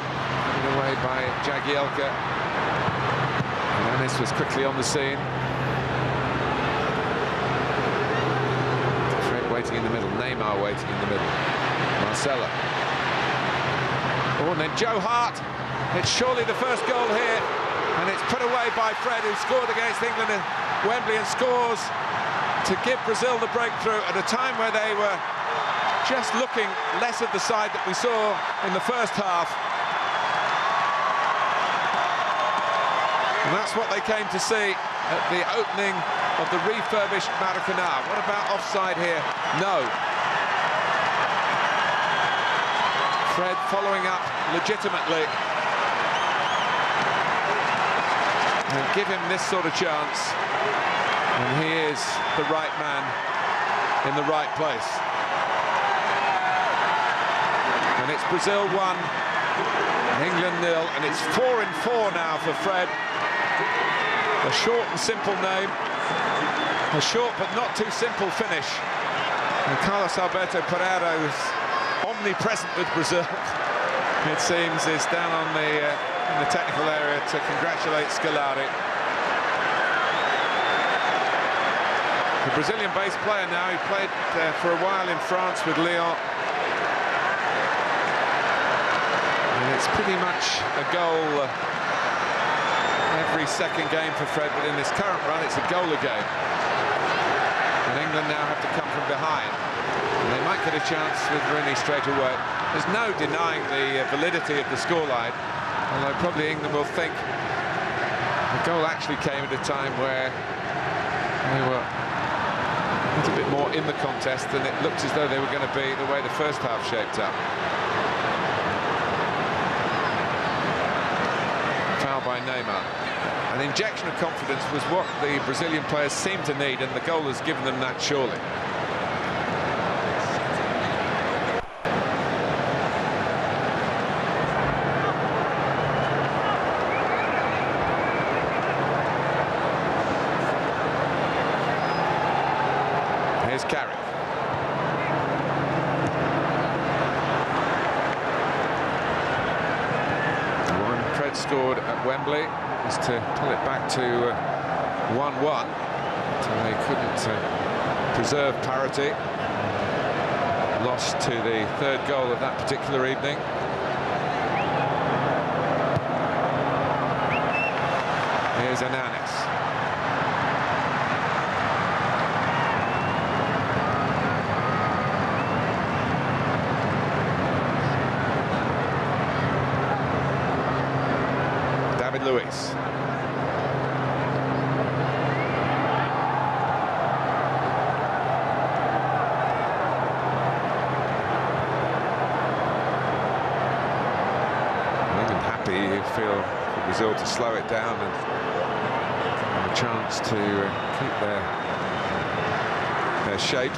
[SPEAKER 1] given away by Jagielka. Hernanes was quickly on the scene. Fred waiting in the middle, Neymar waiting in the middle. Marcelo. Oh, and then Joe Hart. It's surely the first goal here, and it's put away by Fred, who scored against England at Wembley and scores to give Brazil the breakthrough at a time where they were just looking less of the side that we saw in the first half. And that's what they came to see at the opening of the refurbished Maracanã. What about offside here? No. Fred following up legitimately. And give him this sort of chance. And he is the right man in the right place. And it's Brazil 1, England 0, and it's 4-4 now for Fred. A short and simple name. A short but not too simple finish. And Carlos Alberto Pereira, who's omnipresent with Brazil, it seems, is down on in the technical area to congratulate Scolari. The Brazilian-based player now, he played for a while in France with Lyon. And it's pretty much a goal every second game for Fred, but in this current run, it's a goal a game. And England now have to come from behind. And they might get a chance with Rooney straight away. There's no denying the validity of the scoreline, although probably England will think the goal actually came at a time where they were a little bit more in the contest than it looked as though they were going to be the way the first half shaped up. Foul by Neymar. An injection of confidence was what the Brazilian players seemed to need, and the goal has given them that surely. Here's Carrick. One Pred scored at Wembley was to pull it back to 1-1 until they couldn't preserve parity. Lost to the third goal of that particular evening. Here's Ananis. David Luiz. England happy, you feel, for Brazil to slow it down and have a chance to keep their shape.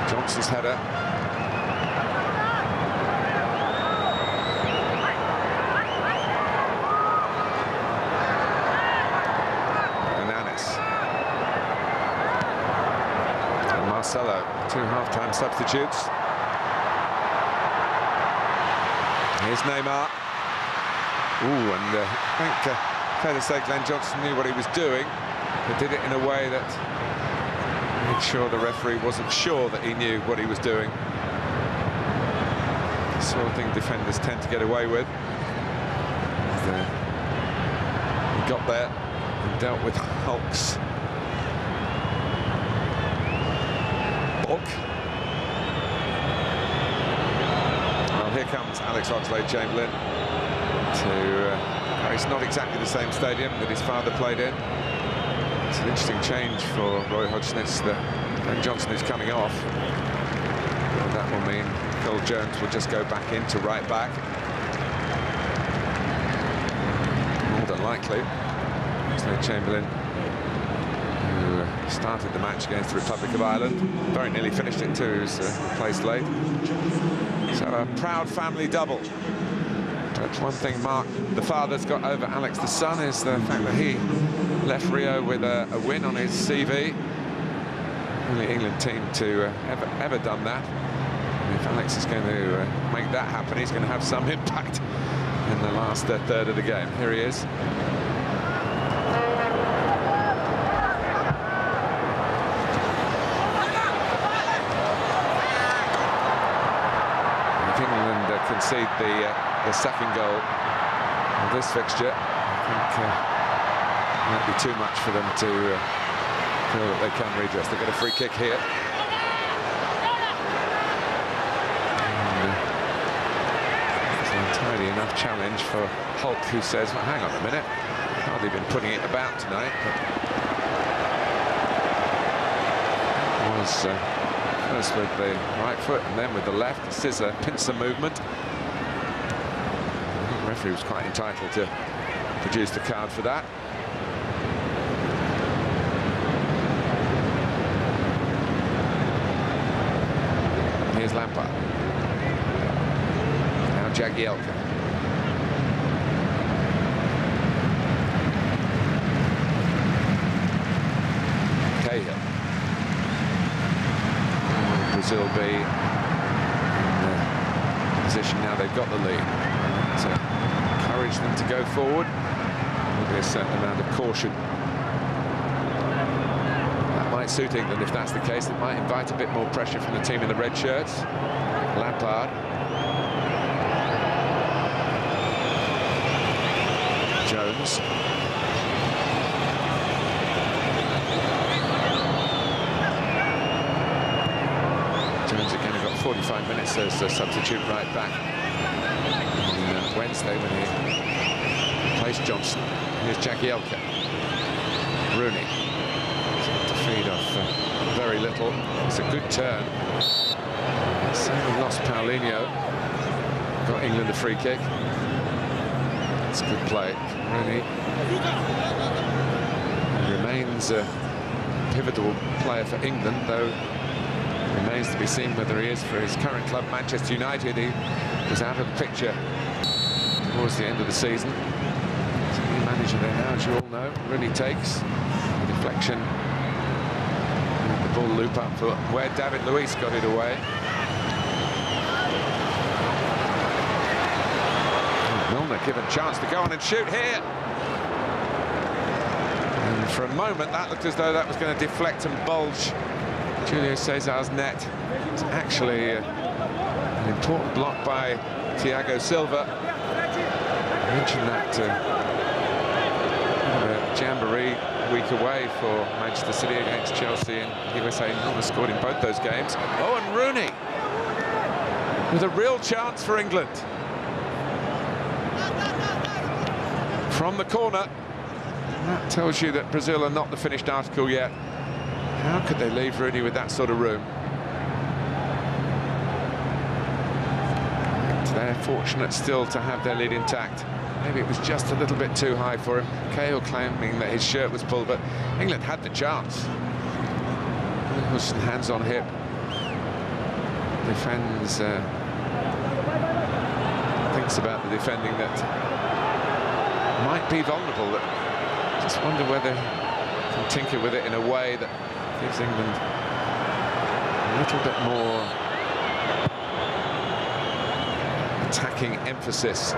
[SPEAKER 1] Johnson's header. Marcelo, 2 half-time substitutes. Here's Neymar. Ooh, and I think, fair to say, Glenn Johnson knew what he was doing, but did it in a way that made sure the referee wasn't sure that he knew what he was doing. The sort of thing defenders tend to get away with. And, he got there and dealt with Hulk's well, here comes Alex Oxlade-Chamberlain to it's not exactly the same stadium that his father played in. It's an interesting change for Roy Hodgson's that Glenn Johnson is coming off. And that will mean Phil Jones will just go back into right back. More than likely. Oxlade-Chamberlain, who started the match against the Republic of Ireland, very nearly finished it too, he was replaced late. So a proud family double. But one thing Mark, the father's got over Alex, the son, is the fact that he left Rio with a win on his CV. Only England team to ever done that. And if Alex is going to make that happen, he's going to have some impact in the last third of the game. Here he is. Concede the second goal of this fixture, I think might be too much for them to feel that they can redress. They've got a free kick here. It's an entirely enough challenge for Hulk, who says, well, hang on a minute, I've hardly been putting it about tonight. But was first with the right foot and then with the left, the scissor pincer movement. The referee was quite entitled to produce the card for that. Here's Lampard. Now Jagielka. Cahill. Brazil be in the position now they've got the lead to encourage them to go forward. There'll be a certain amount of caution. That might suit England if that's the case. It might invite a bit more pressure from the team in the red shirts. Lampard. Jones. Jones again, got 45 minutes as a substitute right back on Wednesday when he replaced Johnson. Here's Jagielka. Rooney. To feed off very little. It's a good turn. So we lost Paulinho. Got England a free kick. It's a good play. Rooney remains a pivotal player for England, though Remains to be seen whether he is for his current club, Manchester United. He was out of the picture towards the end of the season. He's a new manager there now, as you all know. Really takes a deflection. And the ball loop up for where David Luiz got it away. Milner given a chance to go on and shoot here. And for a moment, that looked as though that was going to deflect and bulge Julio César's net. It's actually an important block by Thiago Silva. I mentioned that jamboree week away for Manchester City against Chelsea, and USA Milner scored in both those games. Oh, and Rooney with a real chance for England. From the corner. That tells you that Brazil are not the finished article yet. How could they leave Rooney with that sort of room? They're fortunate still to have their lead intact. Maybe it was just a little bit too high for him. Cahill claiming that his shirt was pulled, but England had the chance. Hands on hip. Defends. Thinks about the defending that might be vulnerable. That just wonder whether he can tinker with it in a way that gives England a little bit more attacking emphasis.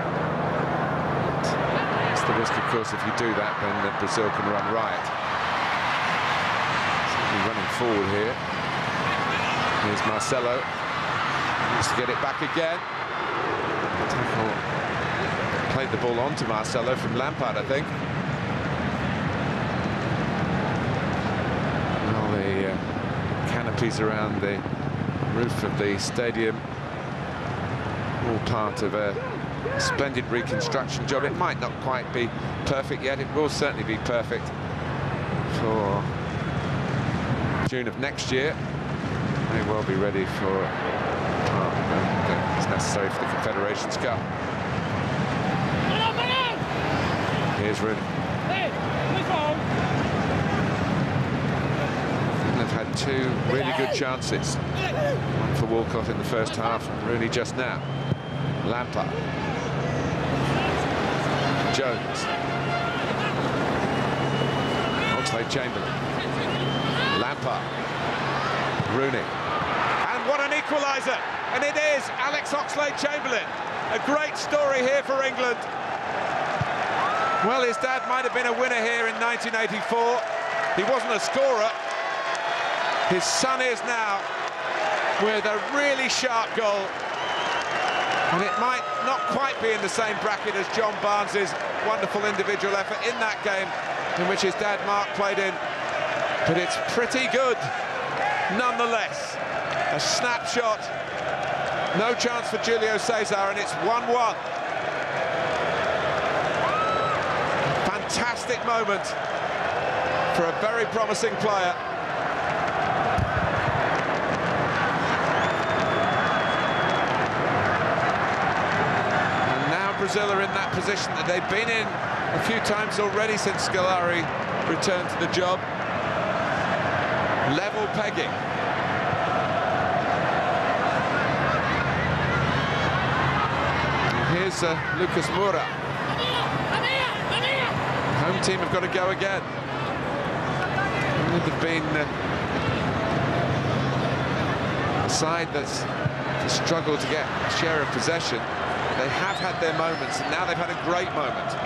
[SPEAKER 1] It's the risk, of course, if you do that, then Brazil can run riot. Certainly running forward here. Here's Marcelo. He needs to get it back again. Tackle. Played the ball on to Marcelo from Lampard, I think. Well, the canopies around the roof of the stadium, all part of a splendid reconstruction job. It might not quite be perfect yet. It will certainly be perfect for June of next year. May well be ready for it's necessary for the Confederations Cup. Here's Rooney. England had two really good chances. One for Walcott in the first half, and Rooney just now. Lampard. Jones. Oxlade-Chamberlain. Lampard. Rooney. And what an equaliser! And it is Alex Oxlade-Chamberlain. A great story here for England. Well, his dad might have been a winner here in 1984. He wasn't a scorer. His son is now, with a really sharp goal. And it might not quite be in the same bracket as John Barnes's wonderful individual effort in that game in which his dad Mark played in. But it's pretty good, nonetheless. A snapshot. No chance for Julio César, and it's 1-1. Fantastic moment for a very promising player. And now Brazil are in that position that they've been in a few times already since Scolari returned to the job. Level pegging. And here's Lucas Moura. Home team have got to go again. England have been a side that's struggled to get a share of possession. They have had their moments, and now they've had a great moment.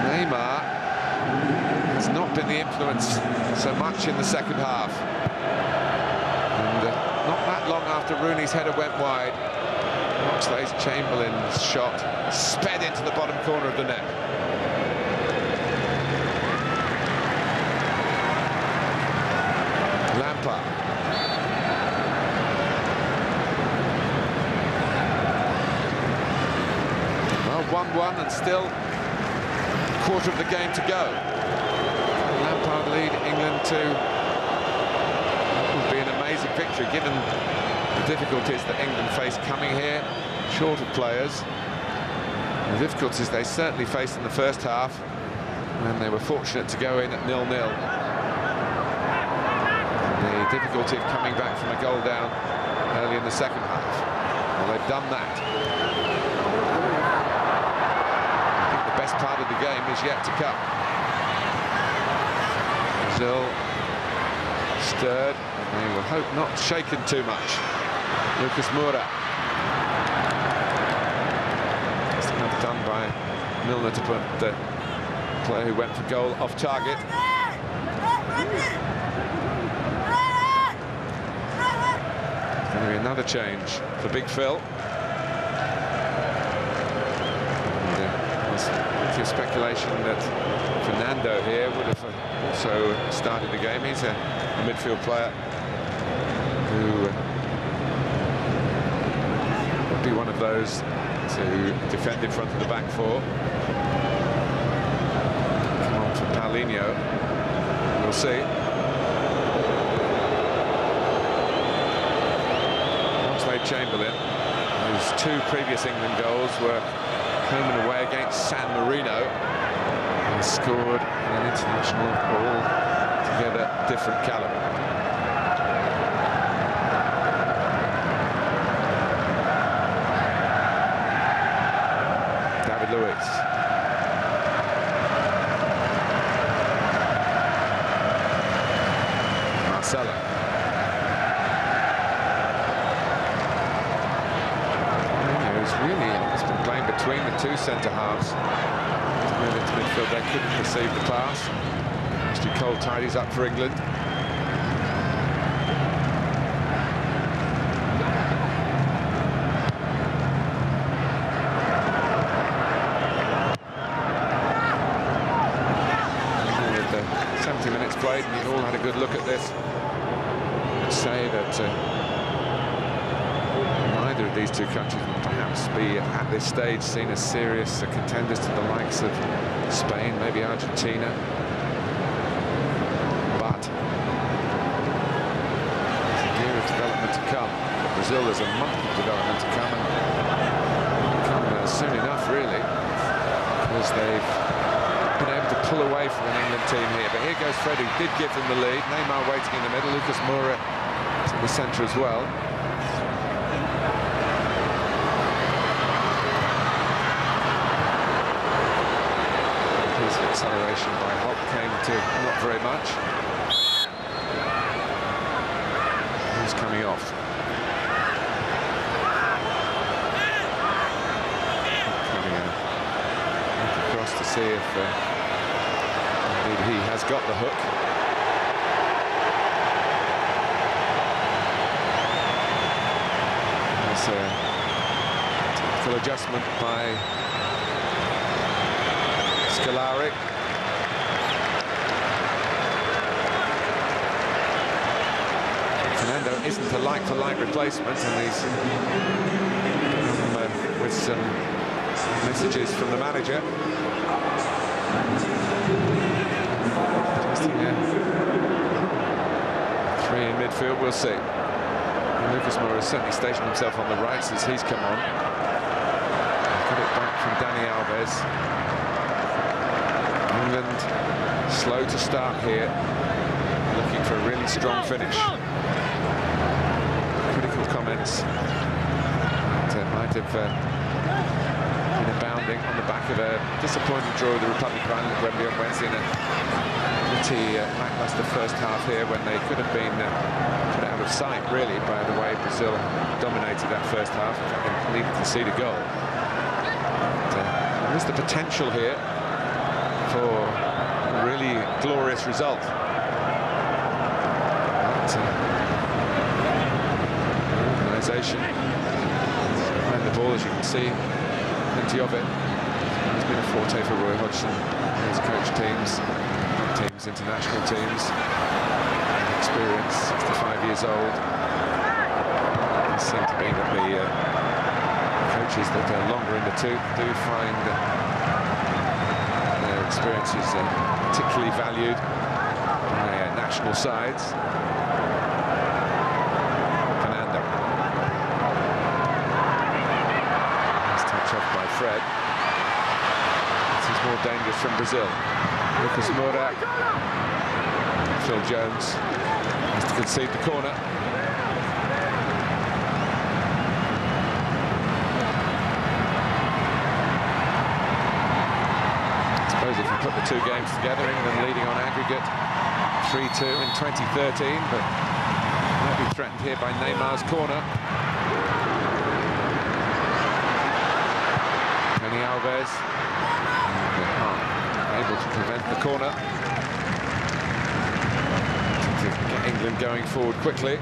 [SPEAKER 1] Neymar has not been the influence so much in the second half. And not that long after Rooney's header went wide, Oxlade-Chamberlain's shot sped into the bottom corner of the net. Lampard. Well, 1-1 and still a quarter of the game to go. Lampard lead England to what would be an amazing victory given the difficulties that England face coming here, short of players. The difficulties they certainly faced in the first half. And they were fortunate to go in at 0-0. The difficulty of coming back from a goal down early in the second half. Well, they've done that. I think the best part of the game is yet to come. Brazil stirred, and they will hope not shaken too much. Lucas Moura. It's enough done by Milner to put the player who went for goal off target. There's going to be another change for Big Phil. And there's plenty of speculation that Fernando here would have also started the game. He's a midfield player who would be one of those to defend in front of the back four. For Paulinho, we'll see. Oxlade-Chamberlain, whose two previous England goals were home and away against San Marino, and scored an international altogether different calibre. David Luiz. Marcelo. He's been playing between the two centre-halves. To move into midfield, they couldn't receive the pass. Ashley Cole tidies up for England. With 70 minutes played, and you've all had a good look at this. I'd say that neither of these two countries will perhaps be at this stage seen as serious contenders to the likes of Spain, maybe Argentina. But there's a year of development to come. For Brazil, there's a month of development to come, and come soon enough, really, because they've been able to pull away from an England team here. But here goes Fred, who did give them the lead. Neymar waiting in the middle, Lucas Moura to the centre as well. Acceleration by Hopp came to not very much. Who's coming off? Coming across to see if indeed he has got the hook. There's a tactical adjustment by Scolari. Fernando isn't a like-for-like replacement, and he's with some messages from the manager. Three in midfield, we'll see. And Lucas Moura has certainly stationed himself on the right since he's come on. Got it back from Dani Alves. England slow to start here, looking for a really strong finish. Critical comments that might have been abounding on the back of a disappointing draw with the Republic of Ireland at Wembley on Wednesday, and a pretty lacklustre first half here when they could have been put out of sight, really, by the way Brazil dominated that first half. In fact, they needed to concede a goal. But, there is the potential here for a really glorious result. But, organisation behind the ball, as you can see, plenty of it. It's been a forte for Roy Hodgson. He's coached teams, international teams. Experience, 65 years old. It seems to be that the coaches that are longer in the tooth do find their experiences particularly valued by national sides. Fernando. Nice touch off by Fred. This is more dangerous from Brazil. Lucas Moura. Phil Jones has to concede the corner. I suppose if you put the two games together, England leading on aggregate 3-2 in 2013, but might be threatened here by Neymar's corner. Alves able to prevent the corner. To get England going forward quickly.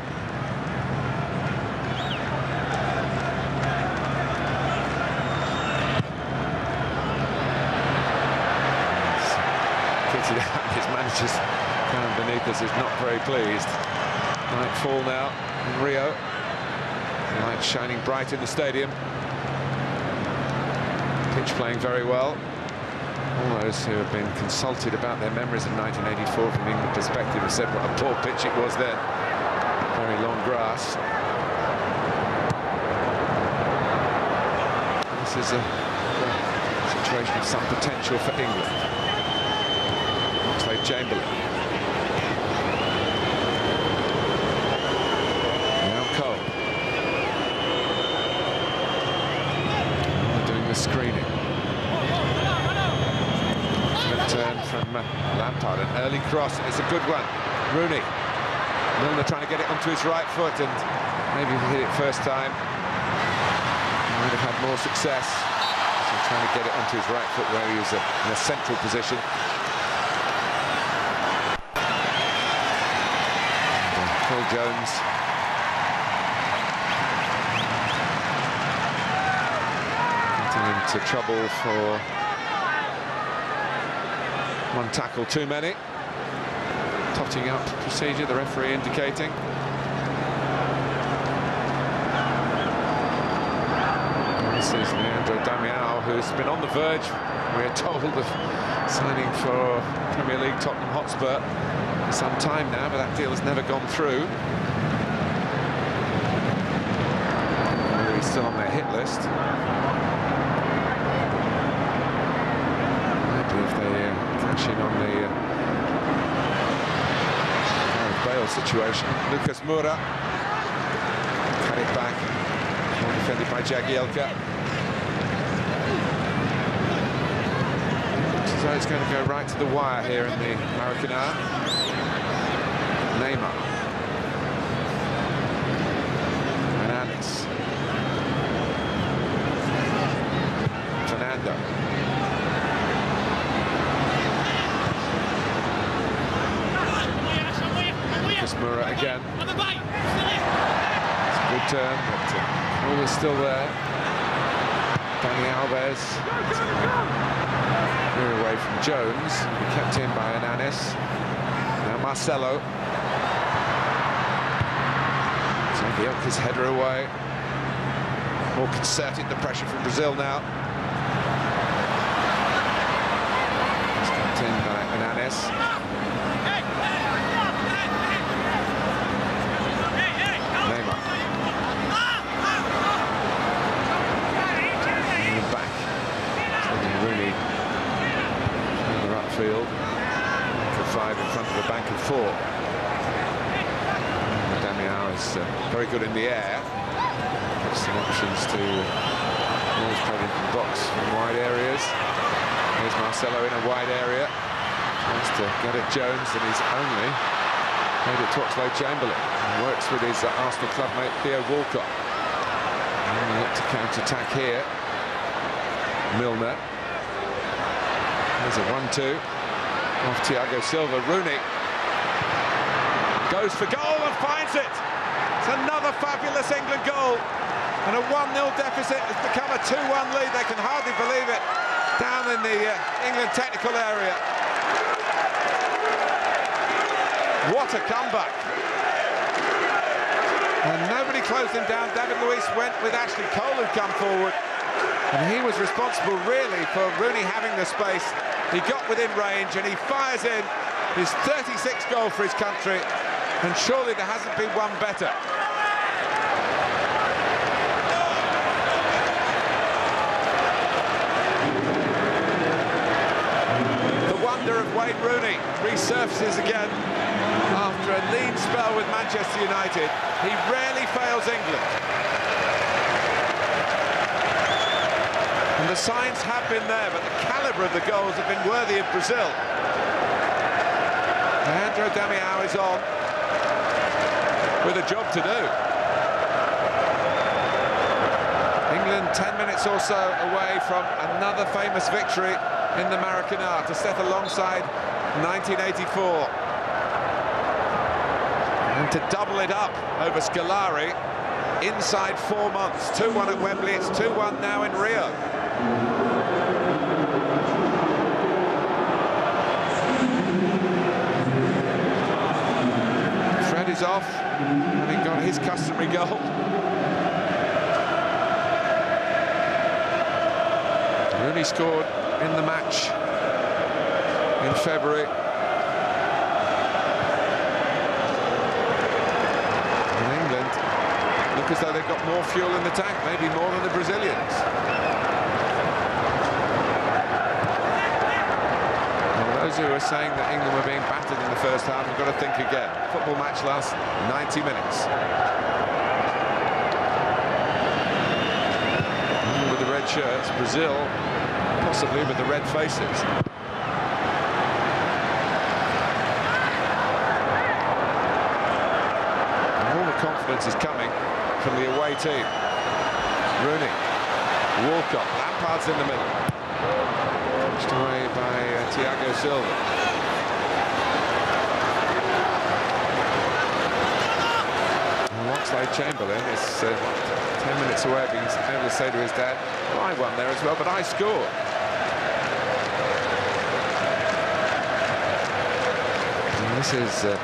[SPEAKER 1] Kitted out, his manager's down beneath us is not very pleased. Nightfall now in Rio. The light shining bright in the stadium. Pitch playing very well. All those who have been consulted about their memories of 1984 from England perspective have said what a poor pitch it was then. Very long grass. This is a situation of some potential for England. Oxlade-Chamberlain. Now Cole. Doing the screening. Turn from Lampard, an early cross, it's a good one. Rooney, Milner trying to get it onto his right foot, and maybe if he hit it first time, he might have had more success. So trying to get it onto his right foot where he was in a central position. And, Phil Jones. Getting into trouble for one tackle too many. Totting up procedure, the referee indicating. And this is Leandro Damião, who's been on the verge, we are told, of signing for Premier League Tottenham Hotspur for some time now, but that deal has never gone through. He's still on their hit list. If they cash in on the Bale situation. Lucas Moura cut it back, well defended by Jagielka. So it's going to go right to the wire here in the Maracanã. Neymar. Hernandez. Fernando. Moura again. It's a good turn, but all is still there. Dani Alves. Clear away from Jones. Kept in by Hernandez. Now Marcelo. Jagielka's header away. More concerted, the pressure from Brazil now. It's kept in by Hernandez. Field, for 5 in front of a bank of 4. Damião is very good in the air. Gives some options to balls played into the box from wide areas. Here's Marcelo in a wide area. Tries to get at Jones, and he's only made it to Oxlade-Chamberlain. Works with his Arsenal clubmate Theo Walcott. And they look to counter-attack here. Milner. There's a 1-2 off Thiago Silva. Rooney goes for goal and finds it. It's another fabulous England goal. And a 1-0 deficit has become a 2-1 lead. They can hardly believe it down in the England technical area. What a comeback. And nobody closed him down. David Luiz went with Ashley Cole, who come forward. And he was responsible, really, for Rooney having the space. He got within range and he fires in his 36th goal for his country. And surely there hasn't been one better. The wonder of Wayne Rooney resurfaces again after a lean spell with Manchester United. He rarely fails England. And the signs have been there, but the calibre of the goals have been worthy of Brazil. Alejandro Damião is on with a job to do. England 10 minutes or so away from another famous victory in the Maracanã to set alongside 1984. And to double it up over Scolari inside 4 months. 2-1 at Wembley, it's 2-1 now in Rio. Fred is off, having got his customary goal. Rooney scored in the match in February. And England look as though they've got more fuel in the tank, maybe more than the Brazilians. Well, those who are saying that England were being battered in the first half have got to think again. Football match lasts 90 minutes. With the red shirts, Brazil possibly with the red faces. And all the confidence is coming from the away team. Rooney, Walcott, Lampard's in the middle. Pushed away by Thiago Silva. Oxlade-Chamberlain is 10 minutes away of being able to say to his dad, well, I won there as well, but I scored. And this is the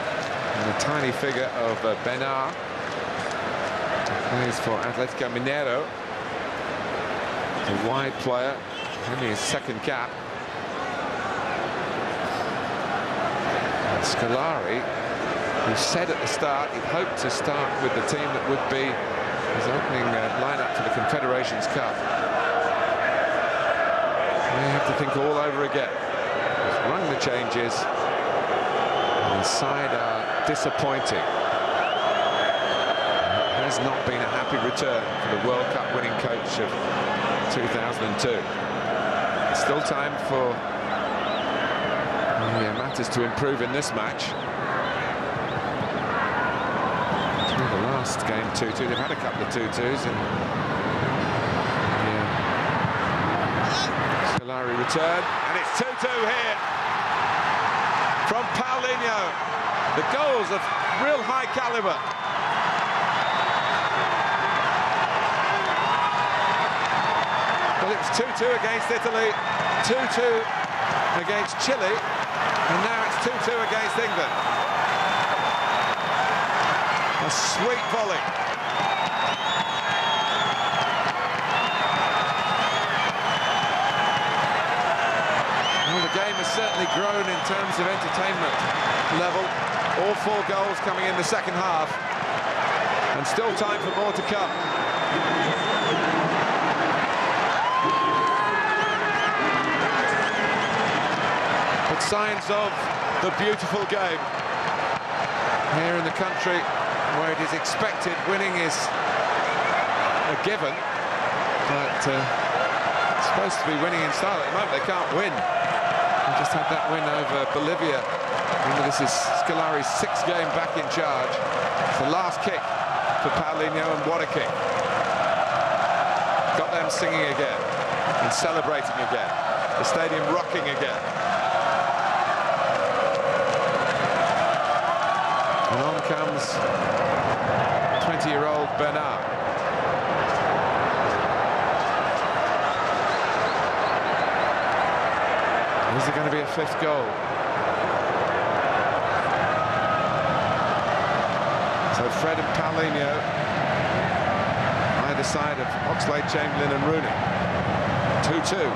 [SPEAKER 1] tiny figure of Benar, who plays for Atlético Mineiro. A wide player, only his second cap. And Scolari, who said at the start he'd hoped to start with the team that would be his opening lineup for the Confederations Cup. They have to think all over again. He's rung the changes, and his side are disappointing. It has not been a happy return for the World Cup winning coach of 2002. It's still time for matters to improve in this match. The last game 2-2, they've had a couple of 2-2s, and Scolari returned, and it's 2-2 here from Paulinho. The goals of real high caliber. Well, it was 2-2 against Italy, 2-2 against Chile, and now it's 2-2 against England. A sweet volley. Well, the game has certainly grown in terms of entertainment level. All 4 goals coming in the second half. And still time for more to come. But signs of the beautiful game here in the country where it is expected winning is a given, but it's supposed to be winning in style. At the moment they can't win. They just had that win over Bolivia. Remember, this is Scolari's 6th game back in charge. It's the last kick for Paulinho, and what a kick. Got them singing again and celebrating again. The stadium rocking again. And on comes 20-year-old Bernard. Is there going to be a 5th goal? So Fred and Paulinho, either side of Oxlade-Chamberlain and Rooney. 2-2.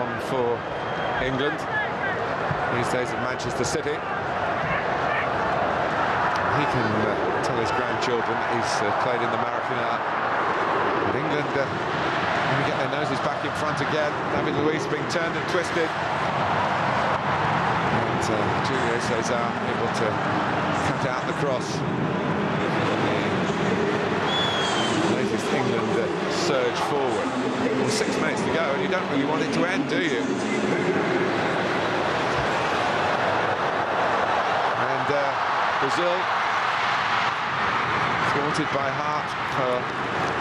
[SPEAKER 1] on for England these days at Manchester City. He can tell his grandchildren he's played in the Maracanã. But England going to get their noses back in front again. David Luiz being turned and twisted. And Julio César able to cut out the cross. The latest England surge forward. Well, 6 minutes to go, and you don't really want it to end, do you? And Brazil, thwarted by Hart for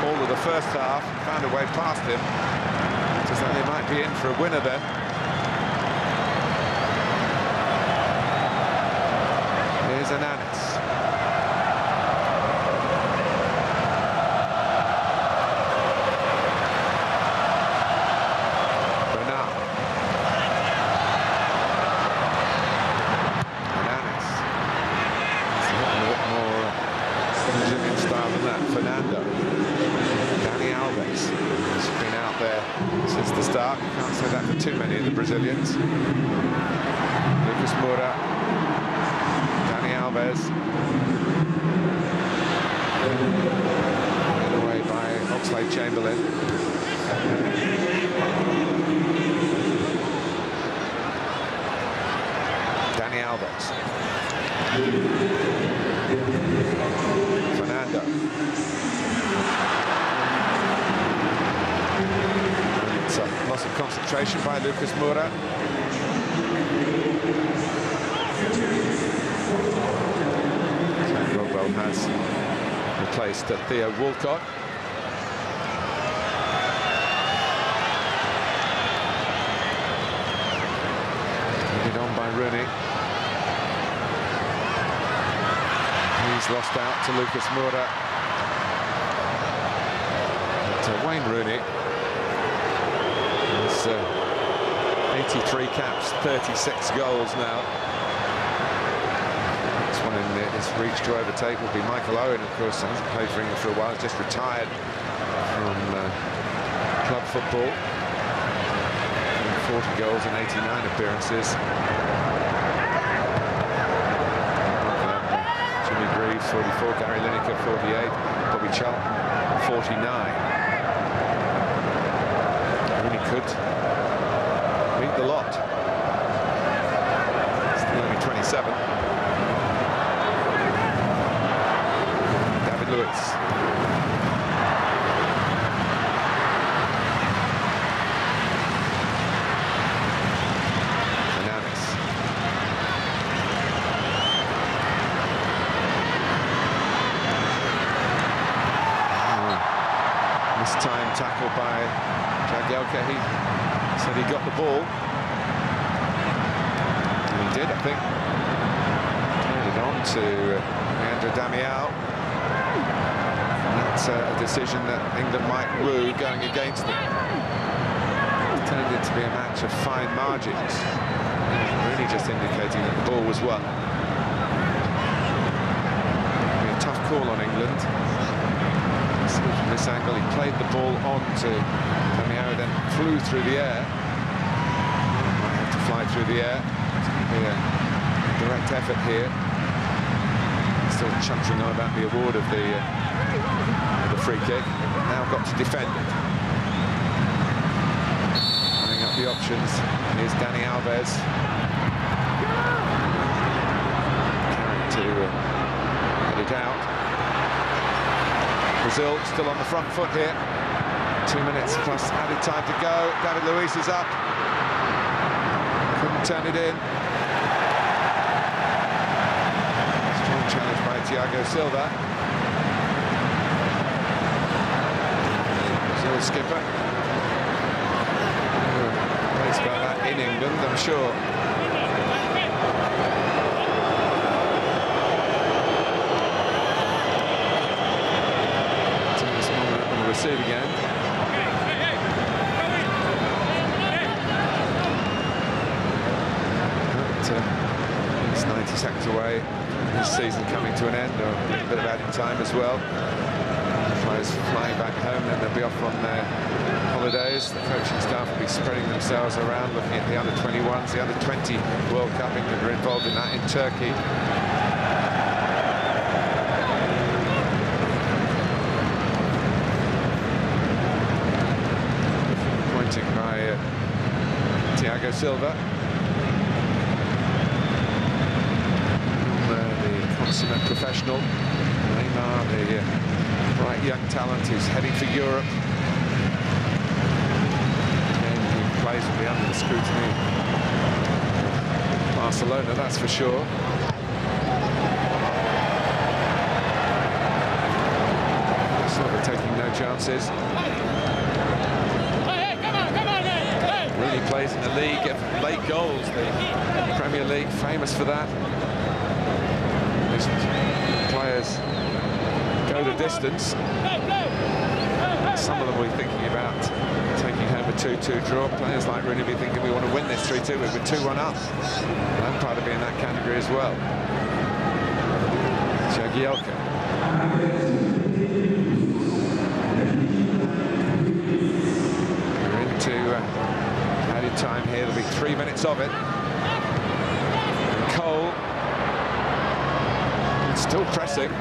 [SPEAKER 1] all of the first half, found a way past him. So they might be in for a winner then. Here's Ananis. Since the start, you can't say that for too many of the Brazilians. Lucas Moura, Dani Alves, taken away by Oxlade-Chamberlain. Dani Alves, Fernando. Loss of concentration by Lucas Moura. Robbo has replaced Theo Walcott. Leaded on by Rooney. He's lost out to Lucas Moura. But Wayne Rooney, 83 caps, 36 goals now. Next one in his reach to overtake will be Michael Owen, of course. He hasn't played for England for a while, just retired from club football. 40 goals and 89 appearances. Jimmy Greaves, 44, Gary Lineker, 48, Bobby Charlton, 49. Could beat the lot. Still only 27. David Luiz. Ananis. This time tackled by Jagielka. He said he got the ball. And he did, I think. Turned it on to Leandro Damião. And that's a decision that England might rue going against them. It turned it to be a match of fine margins. Really just indicating that the ball was won. It'll be a tough call on England. From this angle, he played the ball on to Damião, then flew through the air. Might have to fly through the air. It's going to be a direct effort here. Still chuntering on about the award of the free kick. Now got to defend it. Lining up the options. Here's Dani Alves. Carrick to head it out. Brazil still on the front foot here. 2 minutes plus added time to go. David Luiz is up. Couldn't turn it in. Strong challenge by Thiago Silva. Brazil skipper. Plays about that in England, I'm sure. Receive again. But, it's 90 seconds away. This season coming to an end, or a bit of added time as well. Players flying back home, and they'll be off on their holidays. The coaching staff will be spreading themselves around, looking at the under-21s, the under-20 World Cup. England are involved in that in Turkey. Pointing by Thiago Silva. The consummate professional. Neymar, the bright young talent who's heading for Europe. Again, he plays will be under the scrutiny of Barcelona, that's for sure. Sort of taking no chances. Really plays in the league of late goals, the Premier League, famous for that. These players go the distance. Some of them will be thinking about taking home a 2-2 draw. Players like Rooney will be thinking we want to win this 3-2. We're 2-1 up. Lampard will be in that category as well. Jagielka. We're into added time here. There'll be 3 minutes of it. And Cole still pressing.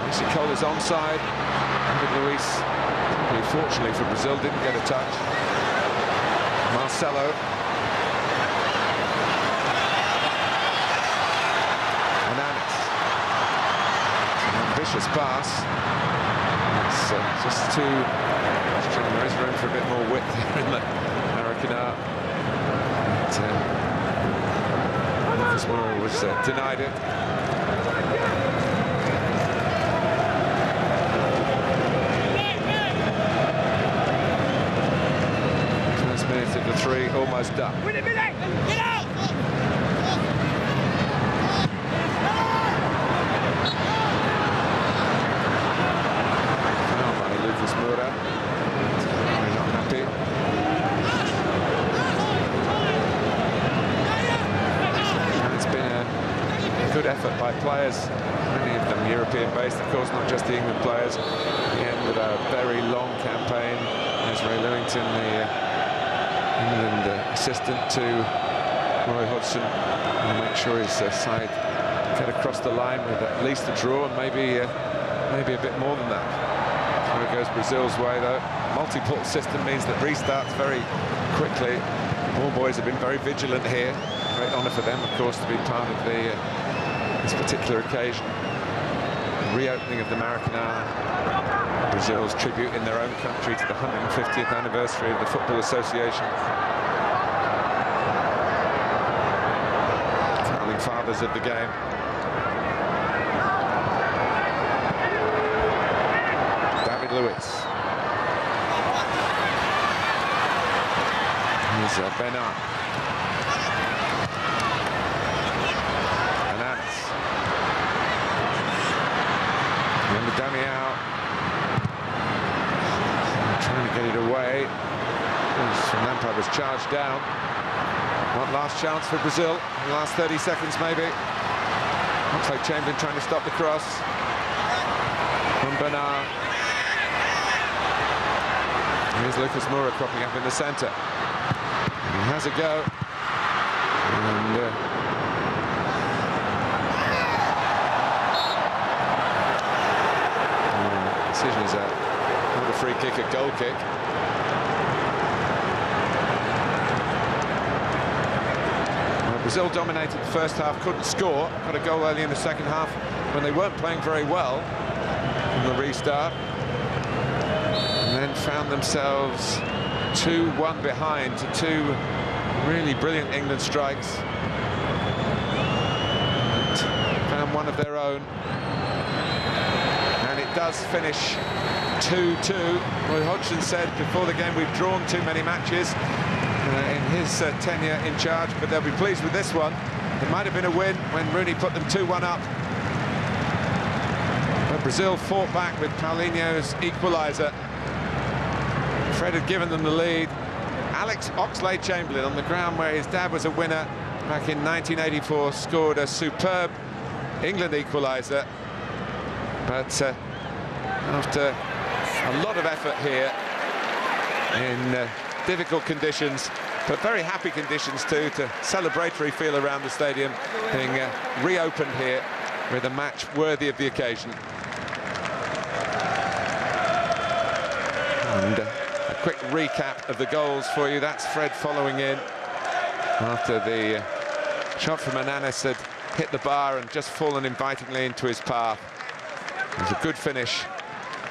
[SPEAKER 1] Actually, Cole is onside. David Luiz, fortunately for Brazil, didn't get a touch. Marcelo. Hernandez. An ambitious pass. It's just too... There is room for a bit more width here in the American art. But was denied it. First minute of the 3, almost done. Foul by Lucas Moura. Very not happy. Good effort by players, many of them European-based, of course, not just the England players. Again, with a very long campaign. There's Ray Lewington, the England assistant to Roy Hodgson, and make sure his side get across the line with at least a draw and maybe a bit more than that. There goes Brazil's way, though. Multi-port system means that restarts very quickly. All boys have been very vigilant here. Great honour for them, of course, to be part of this particular occasion. The reopening of the Maracanã, Brazil's tribute in their own country to the 150th anniversary of the Football Association. Founding fathers of the game. David Luiz. Here's Bernard. Damiao trying to get it away. Lampard was charged down. One last chance for Brazil. The last 30 seconds, maybe. Looks like Chamberlain trying to stop the cross. From Bernard. Here's Lucas Moura cropping up in the centre. He has a go. And decision is not a free kick, a goal kick. Well, Brazil dominated the first half, couldn't score, got a goal early in the second half when they weren't playing very well in the restart, and then found themselves 2-1 behind to 2 really brilliant England strikes. And found one of their own. Does finish 2-2. Roy Hodgson said before the game, we've drawn too many matches in his tenure in charge, but they'll be pleased with this one. It might have been a win when Rooney put them 2-1 up. But Brazil fought back with Paulinho's equaliser. Fred had given them the lead. Alex Oxlade-Chamberlain, on the ground where his dad was a winner back in 1984, scored a superb England equaliser. But after A lot of effort here in difficult conditions, but very happy conditions too, to celebratory feel around the stadium, being reopened here with a match worthy of the occasion. And a quick recap of the goals for you. That's Fred following in after the shot from Ananas had hit the bar and just fallen invitingly into his path. It was a good finish,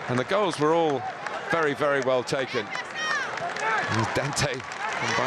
[SPEAKER 1] and the goals were all very, very well taken. Dante combined